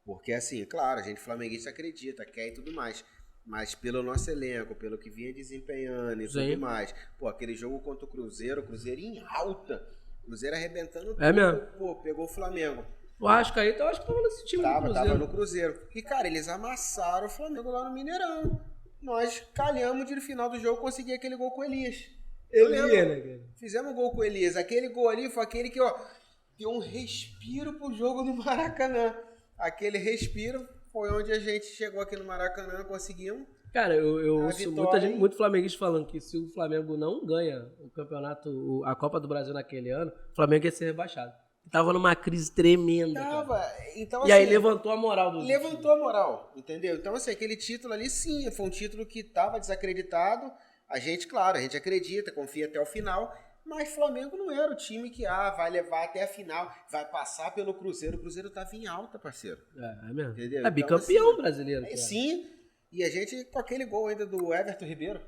Porque assim, claro, a gente flamenguista acredita, quer e tudo mais. Mas pelo nosso elenco, pelo que vinha desempenhando e tudo mais. Pô, aquele jogo contra o Cruzeiro em alta. Cruzeiro arrebentando tudo. Mesmo? Pô, pegou o Flamengo. O Arrascaeta, eu acho que tava nesse time do Cruzeiro. Tava no Cruzeiro. E, cara, eles amassaram o Flamengo lá no Mineirão. Nós calhamos de no final do jogo conseguir aquele gol com o Elias. Fizemos o gol com o Elias. Aquele gol ali foi aquele que, ó, deu um respiro pro jogo do Maracanã. Aquele respiro foi onde a gente chegou aqui no Maracanã, conseguimos. Cara, eu ouço muito flamenguista falando que se o Flamengo não ganha o campeonato, a Copa do Brasil naquele ano, o Flamengo ia ser rebaixado. Tava numa crise tremenda. Então, e assim, aí levantou a moral do Levantou a moral, entendeu? Então, assim, aquele título ali, sim, foi um título que tava desacreditado. A gente, claro, a gente acredita, confia até o final. Mas Flamengo não era o time que vai levar até a final, vai passar pelo Cruzeiro. O Cruzeiro tava em alta, parceiro. É mesmo. Entendeu? Bicampeão então, assim, brasileiro. Sim, e a gente com aquele gol ainda do Everton Ribeiro.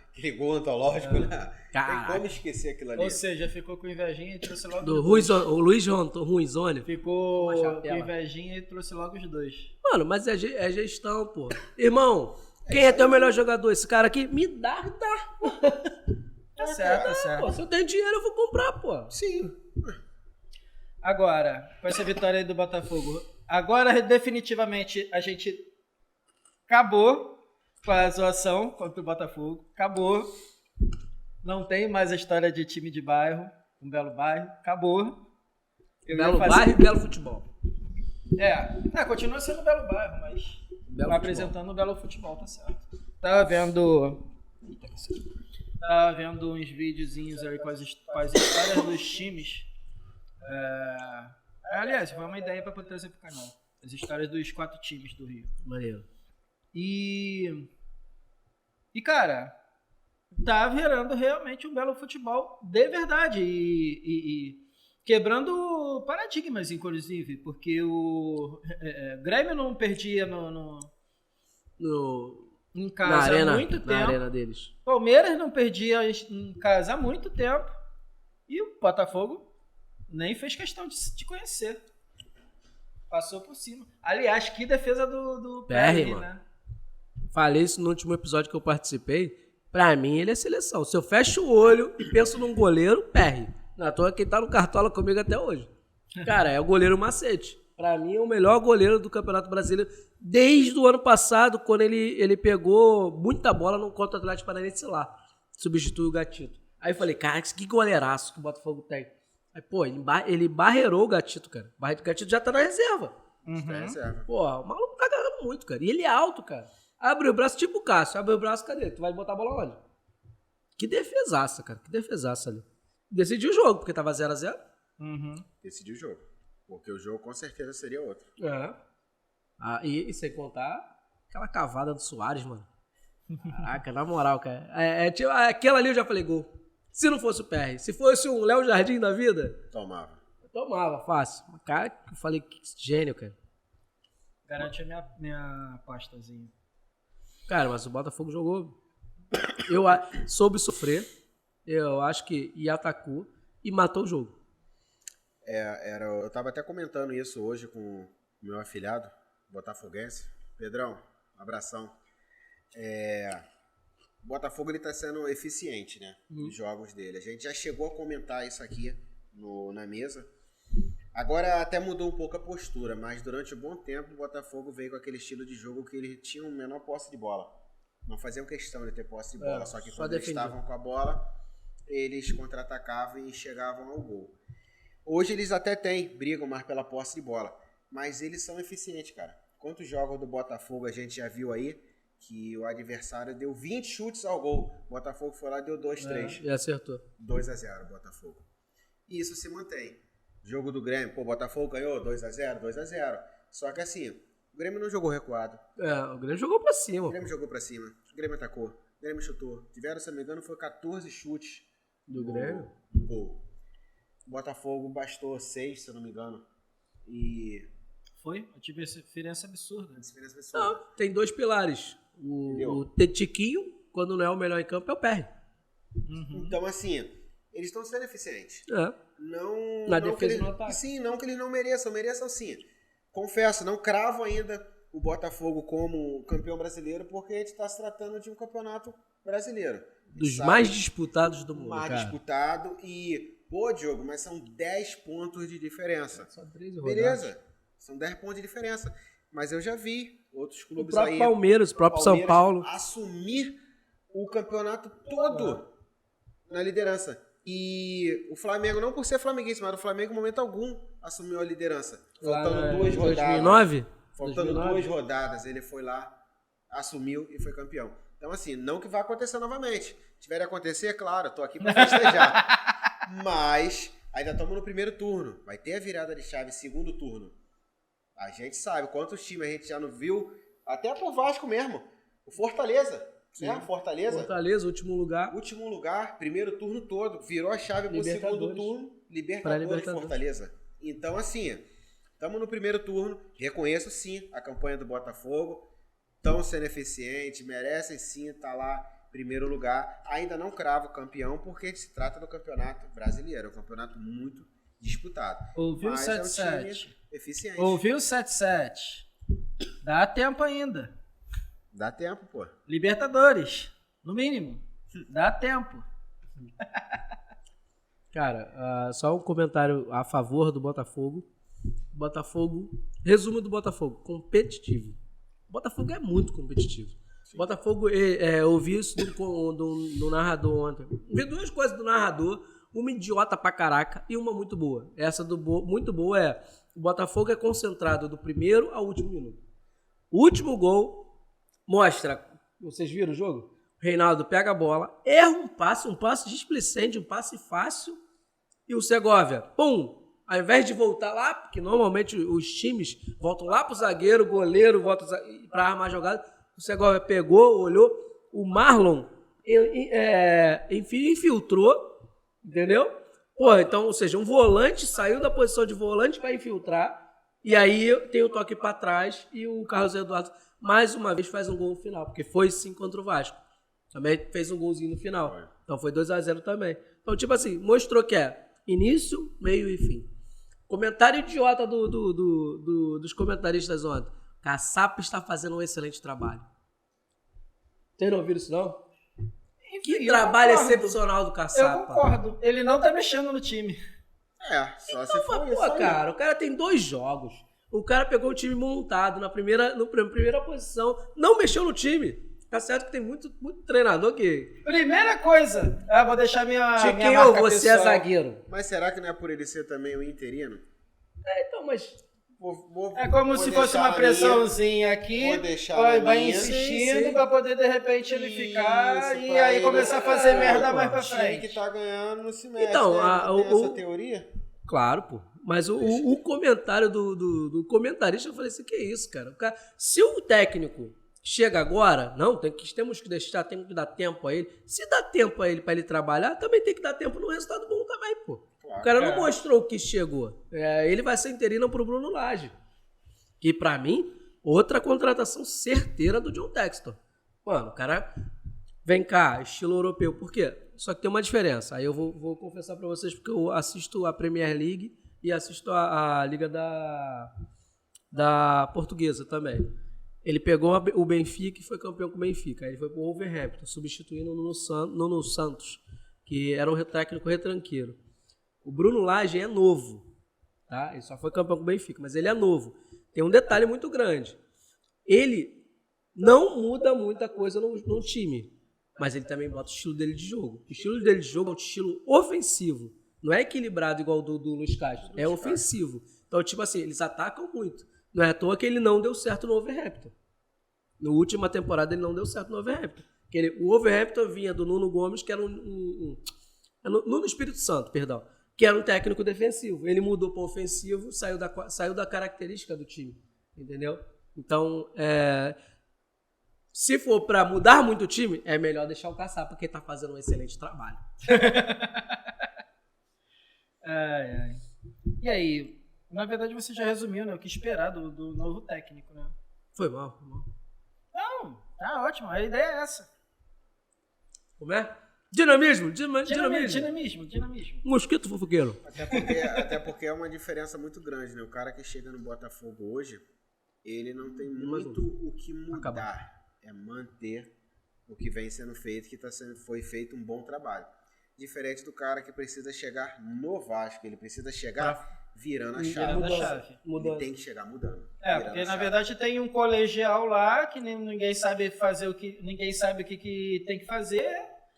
Aquele gol antológico, né? Tem como esquecer aquilo ali. Ou seja, ficou com invejinha e trouxe logo o Luiz Ruizone. Ficou com invejinha e trouxe logo os dois. Mano, mas é gestão, pô. Irmão, quem é teu melhor jogador? Esse cara aqui? Me dá. Tá certo. Pô, se eu tenho dinheiro, eu vou comprar, pô. Sim. Agora, com essa vitória aí do Botafogo, agora definitivamente a gente acabou com a zoação contra o Botafogo. Acabou. Não tem mais a história de time de bairro, um belo bairro. Acabou. Belo bairro e belo futebol. Continua sendo um belo bairro, mas Belo tá futebol. apresentando um belo futebol, tá certo. Tava vendo uns videozinhos aí com as histórias dos times. Aliás, foi uma ideia pra poder trazer pro canal. As histórias dos 4 times do Rio. Maneiro. E cara, tá virando realmente um belo futebol de verdade. E quebrando paradigmas, inclusive, porque o Grêmio não perdia em casa há muito tempo. Na arena deles. Palmeiras não perdia em casa há muito tempo. E o Botafogo nem fez questão de conhecer. Passou por cima. Aliás, que defesa do PR, PR, mano. né? Falei isso no último episódio que eu participei. Pra mim, ele é seleção. Se eu fecho o olho e penso num goleiro, PR. Na toa quem tá no Cartola comigo até hoje. Cara, é o goleiro macete. Pra mim, é o melhor goleiro do Campeonato Brasileiro desde o ano passado, quando ele pegou muita bola no contra o Atlético Paranaense lá. Substituiu o Gatito. Aí eu falei, cara, que goleiraço que o Botafogo tem. Aí, pô, ele barreirou o Gatito, cara. O Gatito já tá na reserva. Tá reserva. Pô, o maluco tá agarrando muito, cara. E ele é alto, cara. Abre o braço, tipo o Cássio. Abre o braço, cadê? Tu vai botar a bola onde? Que defesaça, cara. Que defesaça ali. Decidiu o jogo, porque tava 0x0. Decidiu o jogo. Porque o jogo com certeza seria outro. E sem contar aquela cavada do Soares, mano. Caraca, na moral, cara. Tipo, aquela ali eu já falei gol. Se não fosse o PR. Se fosse um Léo Jardim da vida, Tomava. eu tomava, fácil. Cara, eu falei, que gênio, cara. Garante a minha apostazinha. Cara, mas o Botafogo jogou. Soube sofrer. Eu acho que atacou e matou o jogo. Eu tava até comentando isso hoje com o meu afilhado, botafoguense. Pedrão, abração. O Botafogo ele tá sendo eficiente, né? Nos jogos dele. A gente já chegou a comentar isso aqui na mesa. Agora até mudou um pouco a postura, mas durante um bom tempo o Botafogo veio com aquele estilo de jogo que ele tinha uma menor posse de bola. Não faziam questão de ter posse de bola, só que quando eles estavam com a bola, eles contra-atacavam e chegavam ao gol. Hoje eles até brigam mais pela posse de bola, mas eles são eficientes, cara. Quantos jogos do Botafogo a gente já viu aí que o adversário deu 20 chutes ao gol. O Botafogo foi lá e deu 2, 3. E acertou. 2x0 Botafogo. E isso se mantém. Jogo do Grêmio, o Botafogo ganhou 2x0, 2x0. Só que assim, o Grêmio não jogou recuado. O Grêmio jogou pra cima. O Grêmio jogou pra cima. O Grêmio atacou. O Grêmio chutou. Tiveram, se não me engano, foi 14 chutes Do Grêmio? no gol. O Botafogo bastou 6, se eu não me engano. E... Foi? Eu tive essa diferença absurda. diferença absurda. Não, tem 2 pilares. O Entendeu? Tetiquinho, quando não é o melhor em campo, é o PR. Então, assim, eles estão sendo eficientes. Não, Na não defesa que eles, e no ataque. sim, não que eles não mereçam sim. Confesso, não cravo ainda o Botafogo como campeão brasileiro, porque a gente está se tratando de um campeonato brasileiro. Dos Sabe? mais disputados do mundo, Mais cara. disputado e, pô, Diogo, mas são 10 pontos de diferença. Só 13 rodadas. Beleza, são 10 pontos de diferença. Mas eu já vi outros O clubes próprio aí, Palmeiras, o próprio São Paulo. assumir o campeonato todo na liderança. E o Flamengo, não por ser flamenguista, mas o Flamengo, em momento algum, assumiu a liderança. Faltando 2 rodadas. 2009? Faltando 2009? 2 rodadas, ele foi lá, assumiu e foi campeão. Então, assim, não que vai acontecer novamente. Se tiver de acontecer, claro, tô aqui pra festejar. Mas ainda estamos no primeiro turno. Vai ter a virada de chave, segundo turno. A gente sabe quantos times a gente já não viu, até pro Vasco mesmo. O Fortaleza, né? Fortaleza, último lugar. Último lugar, primeiro turno todo. Virou a chave pro segundo Libertadores. turno. Pra Libertadores, Libertadores. Fortaleza. Então, assim, estamos no primeiro turno. Reconheço, sim, a campanha do Botafogo. Estão sendo eficientes, merecem, sim, estar lá, primeiro lugar. Ainda não cravo campeão, porque se trata do campeonato brasileiro. É um campeonato muito disputado. Ouviu o Mas é um 7-7? time eficiente. Ouviu o 7-7? Dá tempo ainda. Dá tempo, pô. Libertadores, no mínimo. Dá tempo. Cara, só um comentário a favor do Botafogo. Resumo do Botafogo, competitivo. O Botafogo é muito competitivo. O Botafogo, eu vi isso do narrador ontem. Vi 2 coisas do narrador, uma idiota pra caraca e uma muito boa. Essa muito boa é o Botafogo é concentrado do primeiro ao último minuto. O último gol mostra, vocês viram o jogo? O Reinaldo pega a bola, erra um passe displicente, um passe fácil, e o Segovia, pum, ao invés de voltar lá, porque normalmente os times voltam lá pro zagueiro, o goleiro volta para armar a jogada, o Segovia pegou, olhou, o Marlon infiltrou, entendeu? Pô, então, ou seja, um volante saiu da posição de volante para infiltrar, e aí tem o toque para trás e o Carlos Eduardo mais uma vez faz um gol no final, porque foi sim contra o Vasco. Também fez um golzinho no final. Então foi 2-0 também. Então, tipo assim, mostrou que é início, meio e fim. Comentário idiota dos comentaristas ontem. Caçapa está fazendo um excelente trabalho. Vocês não ouviram isso, não? Que trabalho excepcional do Caçapa. Eu concordo. Ele não tá mexendo no time. Só Então, se for pô, isso aí. cara, o cara tem 2 jogos. O cara pegou o time montado na primeira posição. Não mexeu no time. Tá certo que tem muito treinador que... Primeira coisa, vou deixar minha Tiquinho, marca você pessoal. é zagueiro. Mas será que não é por ele ser também o interino? Então, mas... É como se fosse uma pressãozinha aqui, Vou deixar vai minha. insistindo Sim. pra poder de repente ele ficar Isso, e pra aí ele- começar a fazer merda mais pra O time frente. que tá ganhando não se mexe, Então, né? Não tem o- essa teoria? Claro, pô. Mas o comentário do comentarista, eu falei assim, que isso, cara? Se o técnico chega agora, não, temos que deixar, temos que dar tempo a ele. Se dá tempo a ele pra ele trabalhar, também tem que dar tempo no resultado bom também, pô. Claro. O cara não mostrou que chegou. Ele vai ser interino pro Bruno Lage. Que, pra mim, outra contratação certeira do John Textor. Mano, o cara vem cá, estilo europeu. Por quê? Só que tem uma diferença. Aí eu vou confessar pra vocês, porque eu assisto a Premier League e assisto a Liga da Portuguesa também. Ele pegou o Benfica e foi campeão com o Benfica. Aí ele foi pro Wolverhampton, substituindo o Nuno Santos, que era um técnico retranqueiro. O Bruno Lage é novo, tá? Ele só foi campeão com o Benfica, mas ele é novo. Tem um detalhe muito grande. Ele não muda muita coisa no time, mas ele também bota o estilo dele de jogo. O estilo dele de jogo é um estilo ofensivo. Não é equilibrado igual o do Luiz Castro. É ofensivo. Então, tipo assim, eles atacam muito. Não é à toa que ele não deu certo no Wolverhampton. Na última temporada ele não deu certo no Wolverhampton. O Wolverhampton vinha do Nuno Gomes, que era Nuno Espírito Santo, perdão. Que era um técnico defensivo. Ele mudou para ofensivo, saiu da característica do time. Entendeu? Então, se for para mudar muito o time, é melhor deixar o Caçapa, porque ele tá fazendo um excelente trabalho. Ai. E aí, na verdade você já resumiu, né? O que esperar do novo técnico, né? Foi mal. Não, tá ótimo. A ideia é essa. Como é? Dinamismo. Dinamismo. Mosquito fofoqueiro. Até porque é uma diferença muito grande, né? O cara que chega no Botafogo hoje, ele não tem muito o que mudar. Acabar. É manter o que vem sendo feito, foi feito um bom trabalho. Diferente do cara que precisa chegar no Vasco, ele precisa chegar virando a chave. Ele tem que chegar mudando. Porque na verdade tem um colegial lá que ninguém sabe fazer ninguém sabe o que tem que fazer.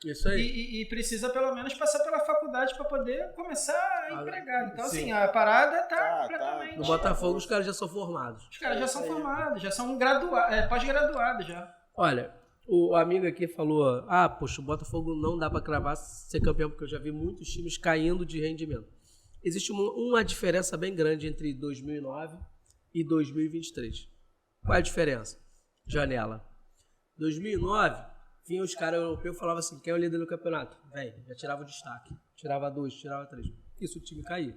Isso aí. E precisa pelo menos passar pela faculdade para poder começar a empregar. Então, sim. assim, a parada tá completamente... No Botafogo os caras já são formados. Os caras já são formados, já são pós-graduados já. Olha, o amigo aqui falou, poxa, o Botafogo não dá pra cravar ser campeão, porque eu já vi muitos times caindo de rendimento. Existe uma diferença bem grande entre 2009 e 2023. Qual é a diferença? Janela. 2009, vinha os caras europeus e falavam assim, quem é o líder do campeonato? Vem, já tirava o destaque. Tirava 2, tirava 3. Isso, o time caía.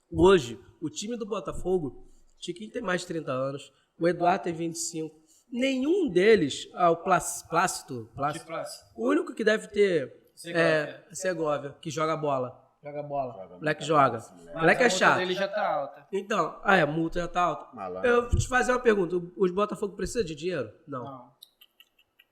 Hoje, o time do Botafogo, o Tiquinho tem mais de 30 anos, o Eduardo tem 25. Nenhum deles, o Plácido, o único que deve ter Segovia, que joga bola. Moleque joga. Moleque é chato. A multa dele já tá alta. Então, a multa já tá alta. Malandro. Eu vou te fazer uma pergunta. Os Botafogo precisam de dinheiro? Não.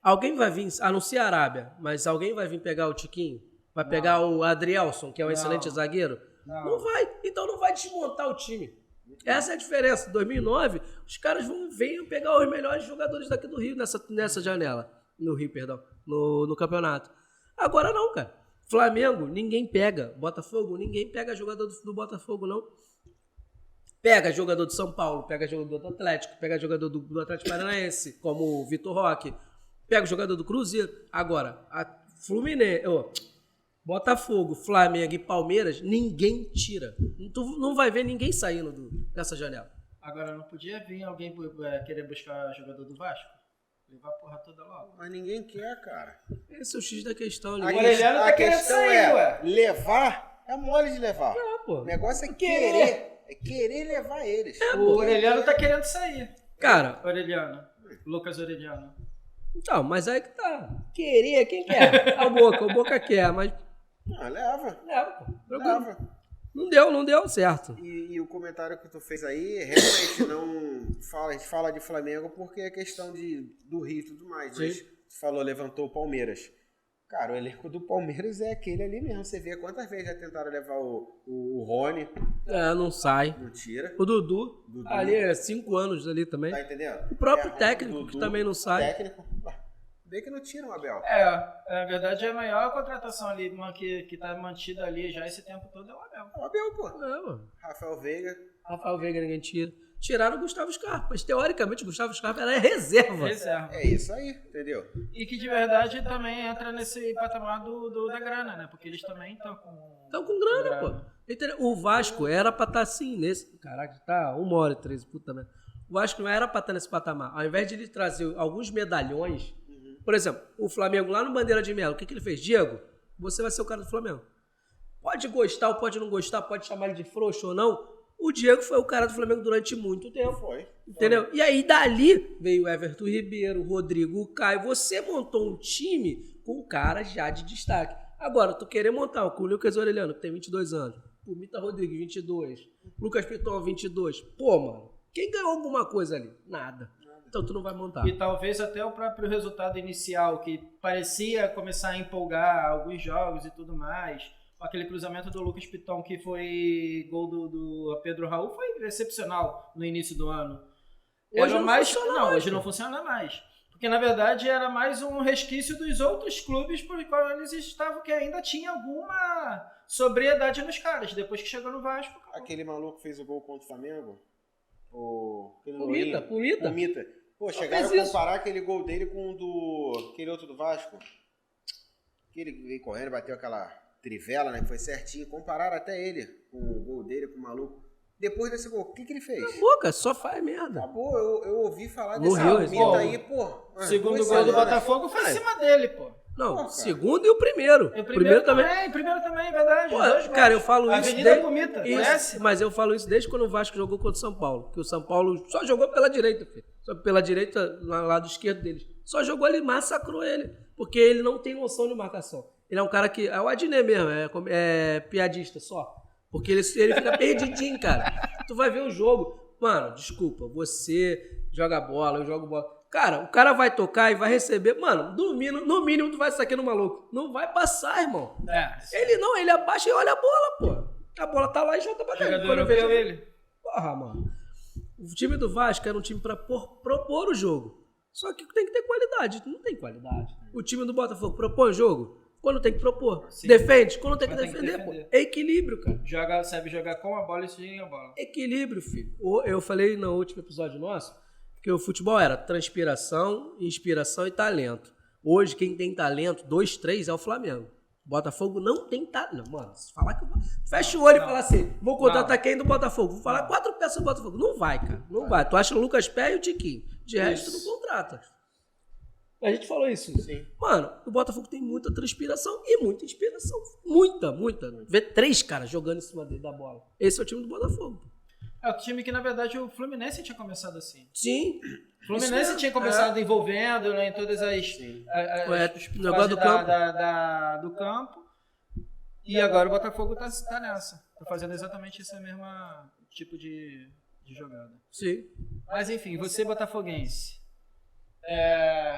Alguém vai vir, a não ser a Arábia, mas alguém vai vir pegar o Tiquinho? Vai pegar o Adrielson, que é um excelente zagueiro? Não vai. Então não vai desmontar o time. Essa é a diferença. Em 2009, os caras venham pegar os melhores jogadores daqui do Rio nessa janela. No Rio, perdão. No campeonato. Agora não, cara. Flamengo, ninguém pega. Botafogo, ninguém pega jogador do Botafogo, não. Pega jogador do São Paulo, pega jogador do Atlético, pega jogador do Atlético Paranaense, como o Vitor Roque, pega o jogador do Cruzeiro. Agora, a Fluminense, Botafogo, Flamengo e Palmeiras, ninguém tira. Tu não vai ver ninguém saindo dessa janela. Agora, não podia vir alguém querer buscar jogador do Vasco? Levar a porra toda logo. Mas ninguém quer, cara. Esse é o X da questão. O Orelhano tá querendo sair, ué. Levar é mole de levar. Pô. O negócio é querer. É querer levar eles. O Orelhano tá querendo sair. Cara, Orelhano. Lucas Orelhano. então, mas aí que tá. Querer, quem quer? O Boca quer, mas... Leva. Pô. Tranquilo. Leva. Não deu certo. E o comentário que tu fez aí, realmente não fala, a gente fala de Flamengo porque é questão do Rio e tudo mais. Sim. Mas tu falou, levantou o Palmeiras. Cara, o elenco do Palmeiras é aquele ali mesmo. Você vê quantas vezes já tentaram levar o Rony. Não sai. Não tira. O Dudu. Ali é 5 anos ali também. Tá entendendo? O próprio Rony, técnico Dudu, que também não sai. Técnico. Vê que não tiram, Abel. Na verdade, a maior contratação ali que tá mantida ali já esse tempo todo é o Abel. O Abel, pô. Mano. Rafael Veiga. Rafael Veiga ninguém tira. Tiraram o Gustavo Scarpa. Mas teoricamente o Gustavo Scarpa era reserva. É isso aí, entendeu? E que de verdade também entra nesse patamar da grana, né? Porque eles também estão com... Estão com grana, pô. Entendeu? O Vasco era pra estar assim, nesse... Caraca, tá 1h13, puta merda. O Vasco não era pra estar nesse patamar. Ao invés de ele trazer alguns medalhões... Por exemplo, o Flamengo lá no Bandeira de Melo, o que ele fez? Diego, você vai ser o cara do Flamengo. Pode gostar ou pode não gostar, pode chamar ele de frouxo ou não. O Diego foi o cara do Flamengo durante muito tempo. Foi. Entendeu? E aí dali veio o Everton Ribeiro, o Rodrigo, o Caio. Você montou um time com caras já de destaque. Agora, tu querer montar com o Lucas Orelhano, que tem 22 anos. O Mita Rodrigues, 22. Lucas Piton, 22. Pô, mano, quem ganhou alguma coisa ali? Nada. Então tu não vai montar. E talvez até o próprio resultado inicial, que parecia começar a empolgar alguns jogos e tudo mais. Aquele cruzamento do Lucas Piton, que foi gol do Pedro Raul, foi excepcional no início do ano. Hoje não funciona mais. Hoje não funciona mais. Porque, na verdade, era mais um resquício dos outros clubes por qual eles estavam, que ainda tinha alguma sobriedade nos caras. Depois que chegou no Vasco... acabou. Aquele maluco que fez o gol contra o Flamengo? Pumita. Pô, chegaram a comparar aquele gol dele com aquele outro do Vasco. Que ele veio correndo, bateu aquela trivela, né? Que foi certinho. Compararam até ele com o gol dele, com o maluco. Depois desse gol, o que ele fez? Boca, só faz merda. Acabou, eu ouvi falar No desse Rio, Pumita aí, pô. O segundo gol do Botafogo foi em cima dele, pô. Não, Pô, o segundo e o primeiro. O primeiro também, verdade. Pô, Os dois cara, eu gols. falo isso Avenida desde... Pumita, Isso, conhece? mas eu falo isso desde quando o Vasco jogou contra o São Paulo. Que o São Paulo só jogou pela direita, filho. Só pela direita, no lado esquerdo deles. Só jogou ali, massacrou ele. Porque ele não tem noção de marcação. Ele é um cara que... É o Adnet mesmo, é piadista só. Porque ele fica perdidinho, cara. Tu vai ver o jogo. Mano, desculpa, você joga bola, eu jogo bola. Cara, o cara vai tocar e vai receber. Mano, no mínimo tu vai sair no maluco. Não vai passar, irmão. Ele abaixa e olha a bola, pô. A bola tá lá e joga pra dentro. Jogador europeu ele. Porra, mano. O time do Vasco era um time pra propor o jogo. Só que tem que ter qualidade. Não tem qualidade. O time do Botafogo propõe o jogo quando tem que propor. Sim. Defende quando tem que Mas tem que defender, pô. defender. É equilíbrio, cara. Sabe jogar com a bola e sem a bola. Equilíbrio, filho. Eu falei no último episódio nosso que o futebol era transpiração, inspiração e talento. Hoje, quem tem talento, 2, 3, é o Flamengo. Botafogo não tem talento. Mano, se falar que... Fecha o olho e fala assim, vou contratar quem do Botafogo? Vou falar 4 peças do Botafogo. Não vai, cara. Não vai. Tu acha o Lucas Pé e o Tiquinho. De resto, tu não contrata. A gente falou isso. Sim. Mano, o Botafogo tem muita transpiração e muita inspiração. Muita. Vê 3 caras jogando em cima da bola. Esse é o time do Botafogo. É o time que, na verdade, o Fluminense tinha começado assim. Sim. O Fluminense tinha começado envolvendo, né, em todas as negócio do campo. do campo. E agora o Botafogo tá nessa. Tá fazendo exatamente esse mesmo tipo de jogada. Sim. Mas enfim, você botafoguense.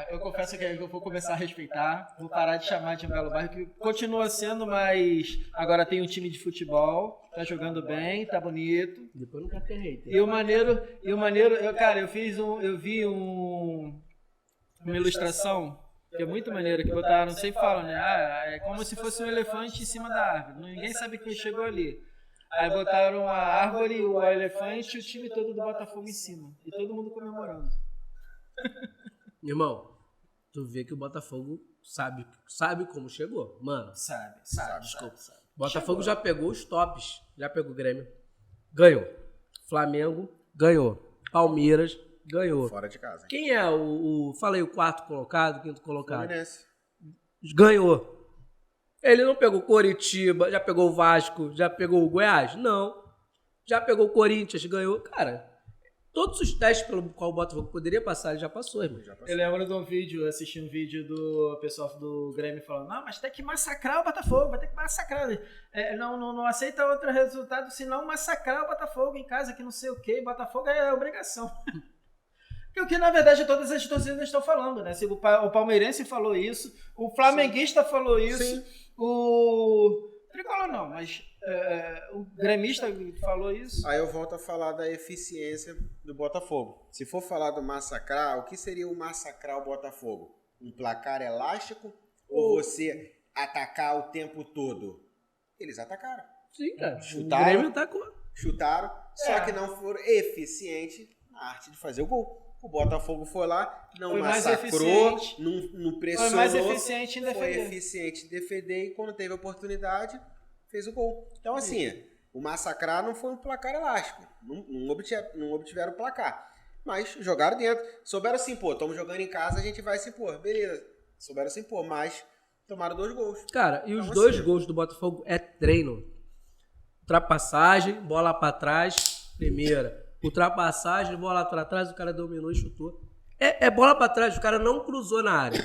Eu confesso que eu vou começar a respeitar. Vou parar de chamar de Belo Bairro, que continua sendo, mas agora tem um time de futebol. Tá jogando bem, tá bonito. Depois não quer ter hater. E o maneiro, cara, eu vi uma ilustração que é muito maneira, que botaram, sempre falam, né? É como se fosse um elefante em cima da árvore. Ninguém sabe quem chegou ali. Aí botaram a árvore, o elefante e o time todo do Botafogo em cima. E todo mundo comemorando. Irmão, tu vê que o Botafogo sabe como chegou. Mano, Sabe. desculpa. Botafogo já pegou os tops. Já pegou o Grêmio. Ganhou. Flamengo, ganhou. Palmeiras, ganhou. Fora de casa. Quem é falei, o quarto colocado, quinto colocado? Fluminense. Ganhou. Ele não pegou Coritiba, já pegou o Vasco, já pegou o Goiás? Não. Já pegou o Corinthians, ganhou. Cara, todos os testes pelo qual o Botafogo poderia passar, ele já passou, irmão. Eu lembro de um vídeo, assisti um vídeo do pessoal do Grêmio falando, não, mas tem que massacrar o Botafogo, vai ter que massacrar. Não aceita outro resultado senão massacrar o Botafogo em casa, que não sei o quê. Botafogo é obrigação. Que o que, na verdade, todas as torcidas estão falando, né? O palmeirense falou isso, o flamenguista falou isso, Sim. o tricolor não, mas o gremista falou isso. Aí eu volto a falar da eficiência do Botafogo. Se for falar do massacrar, o que seria o massacrar o Botafogo? Um placar elástico ou você atacar o tempo todo? Eles atacaram. Sim, cara. Chutaram. O Grêmio tá com... Chutaram, só que não foram eficientes na arte de fazer o gol. O Botafogo foi lá, não Foi mais massacrou, eficiente. não pressionou. Foi mais eficiente em Foi defender. eficiente em defender e quando teve a oportunidade, fez o gol. Então, assim, o massacrar não foi um placar elástico. Não obtiveram o placar. Mas jogaram dentro. Souberam se impor. Estamos jogando em casa, a gente vai se impor. Beleza. Souberam se impor, mas tomaram 2 gols. Cara, e Então, os 2 assim, gols do Botafogo é treino. Ultrapassagem, bola pra trás, primeira. Ultrapassagem, bola pra trás, o cara dominou e chutou. É bola pra trás, o cara não cruzou na área.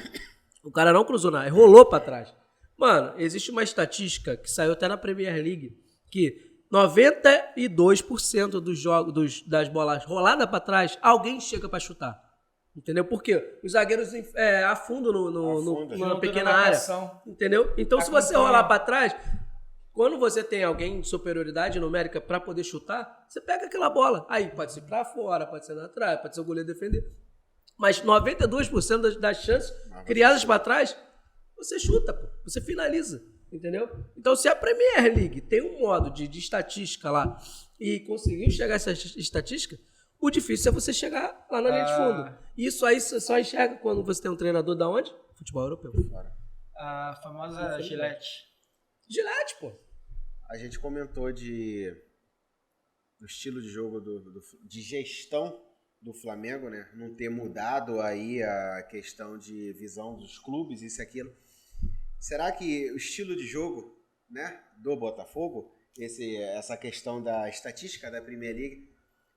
Rolou pra trás. Mano, existe uma estatística que saiu até na Premier League, que 92% dos jogos, das bolas roladas pra trás, alguém chega pra chutar. Entendeu? Porque os zagueiros afundam numa pequena área. Entendeu? Então, se você rolar pra trás, quando você tem alguém de superioridade numérica pra poder chutar, você pega aquela bola. Aí pode ser pra fora, pode ser na trás, pode ser o goleiro defender. Mas 92% das chances criadas pra trás, você chuta, pô. Você finaliza. Entendeu? Então, se a Premier League tem um modo de estatística lá e conseguiu chegar a essa estatística, o difícil é você chegar lá na linha de fundo. Isso aí você só enxerga quando você tem um treinador da onde? Futebol europeu. A famosa Gillette. Gillette, pô. A gente comentou do estilo de jogo de gestão do Flamengo, né? Não ter mudado aí a questão de visão dos clubes, isso e aquilo. Será que o estilo de jogo, né, do Botafogo, essa questão da estatística da Premier League,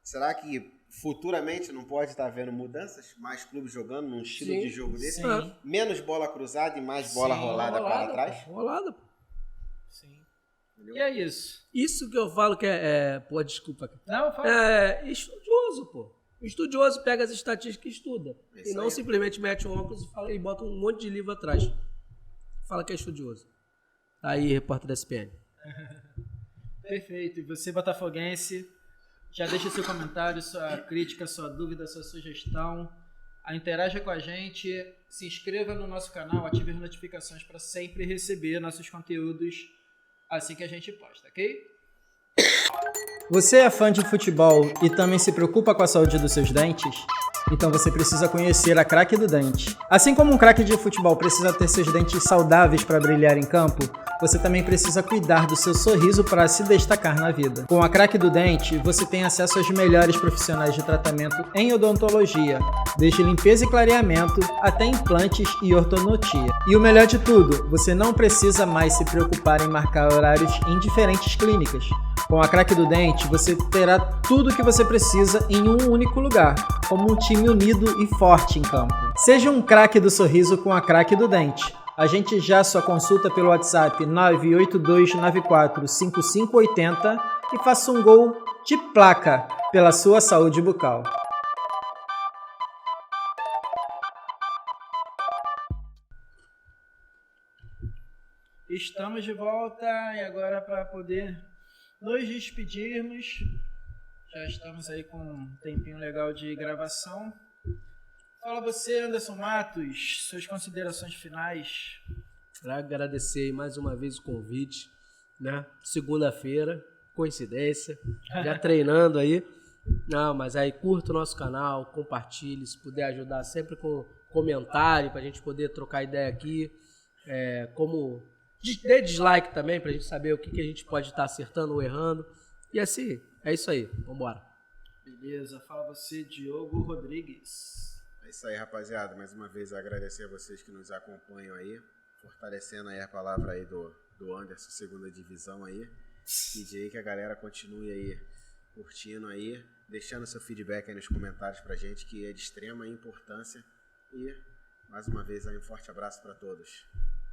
será que futuramente não pode estar havendo mudanças? Mais clubes jogando num estilo de jogo desse? Sim. Menos bola cruzada e mais bola rolada para trás? Rolada, pô. Sim. E é isso. Isso que eu falo que pô, desculpa. Não, fala. É estudioso, pô. O estudioso pega as estatísticas e estuda. Isso E não aí. simplesmente mete um óculos e bota um monte de livro atrás. Fala que é estudioso. Tá aí, repórter da SPN. Perfeito. E você, botafoguense, já deixa seu comentário, sua crítica, sua dúvida, sua sugestão. Interaja com a gente, se inscreva no nosso canal, ative as notificações para sempre receber nossos conteúdos assim que a gente posta, ok? Você é fã de futebol e também se preocupa com a saúde dos seus dentes? Então você precisa conhecer a Craque do Dente. Assim como um craque de futebol precisa ter seus dentes saudáveis para brilhar em campo, você também precisa cuidar do seu sorriso para se destacar na vida. Com a Craque do Dente, você tem acesso aos melhores profissionais de tratamento em odontologia, desde limpeza e clareamento até implantes e ortodontia. E o melhor de tudo, você não precisa mais se preocupar em marcar horários em diferentes clínicas. Com a Craque do Dente, você terá tudo o que você precisa em um único lugar, como um time unido e forte em campo. Seja um craque do sorriso com a Craque do Dente. Agende já sua consulta pelo WhatsApp 982945580 e faça um gol de placa pela sua saúde bucal. Estamos de volta e agora para poder nos despedirmos, já estamos aí com um tempinho legal de gravação. Fala você, Anderson Matos, suas considerações finais. Quero agradecer aí mais uma vez o convite, né? Segunda-feira, coincidência, já treinando aí. Não, mas aí curta o nosso canal, compartilhe, se puder ajudar sempre com comentário, pra gente poder trocar ideia aqui. Como dê dislike também, pra gente saber o que a gente pode estar acertando ou errando. E assim, é isso aí, vambora. Beleza, fala você, Diogo Rodrigues. É isso aí, rapaziada. Mais uma vez agradecer a vocês que nos acompanham aí, fortalecendo aí a palavra aí do Anderson, segunda divisão aí. Pedir aí que a galera continue aí curtindo aí, deixando seu feedback aí nos comentários pra gente, que é de extrema importância. E mais uma vez aí um forte abraço para todos.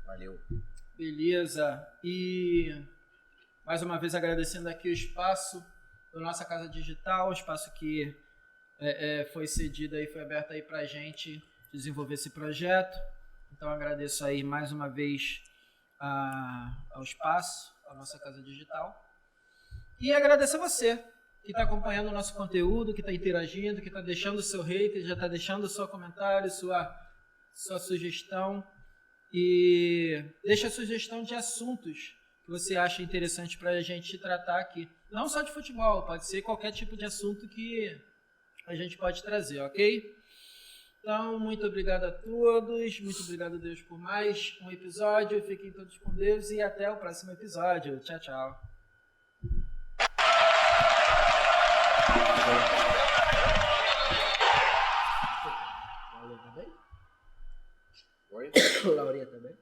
Valeu. Beleza. E mais uma vez agradecendo aqui o espaço da nossa Casa Digital, o espaço que foi cedido aí, foi aberto aí pra gente desenvolver esse projeto. Então agradeço aí mais uma vez ao espaço, à nossa Casa Digital. E agradeço a você que está acompanhando o nosso conteúdo, que está interagindo, que está deixando o seu hate, já está deixando o seu comentário, sua sugestão. E deixa a sugestão de assuntos que você acha interessante para a gente tratar aqui. Não só de futebol, pode ser qualquer tipo de assunto que a gente pode trazer, ok? Então, muito obrigado a todos, muito obrigado a Deus por mais um episódio. Fiquem todos com Deus e até o próximo episódio. Tchau, tchau. Laurinha também? Oi? Laurinha também?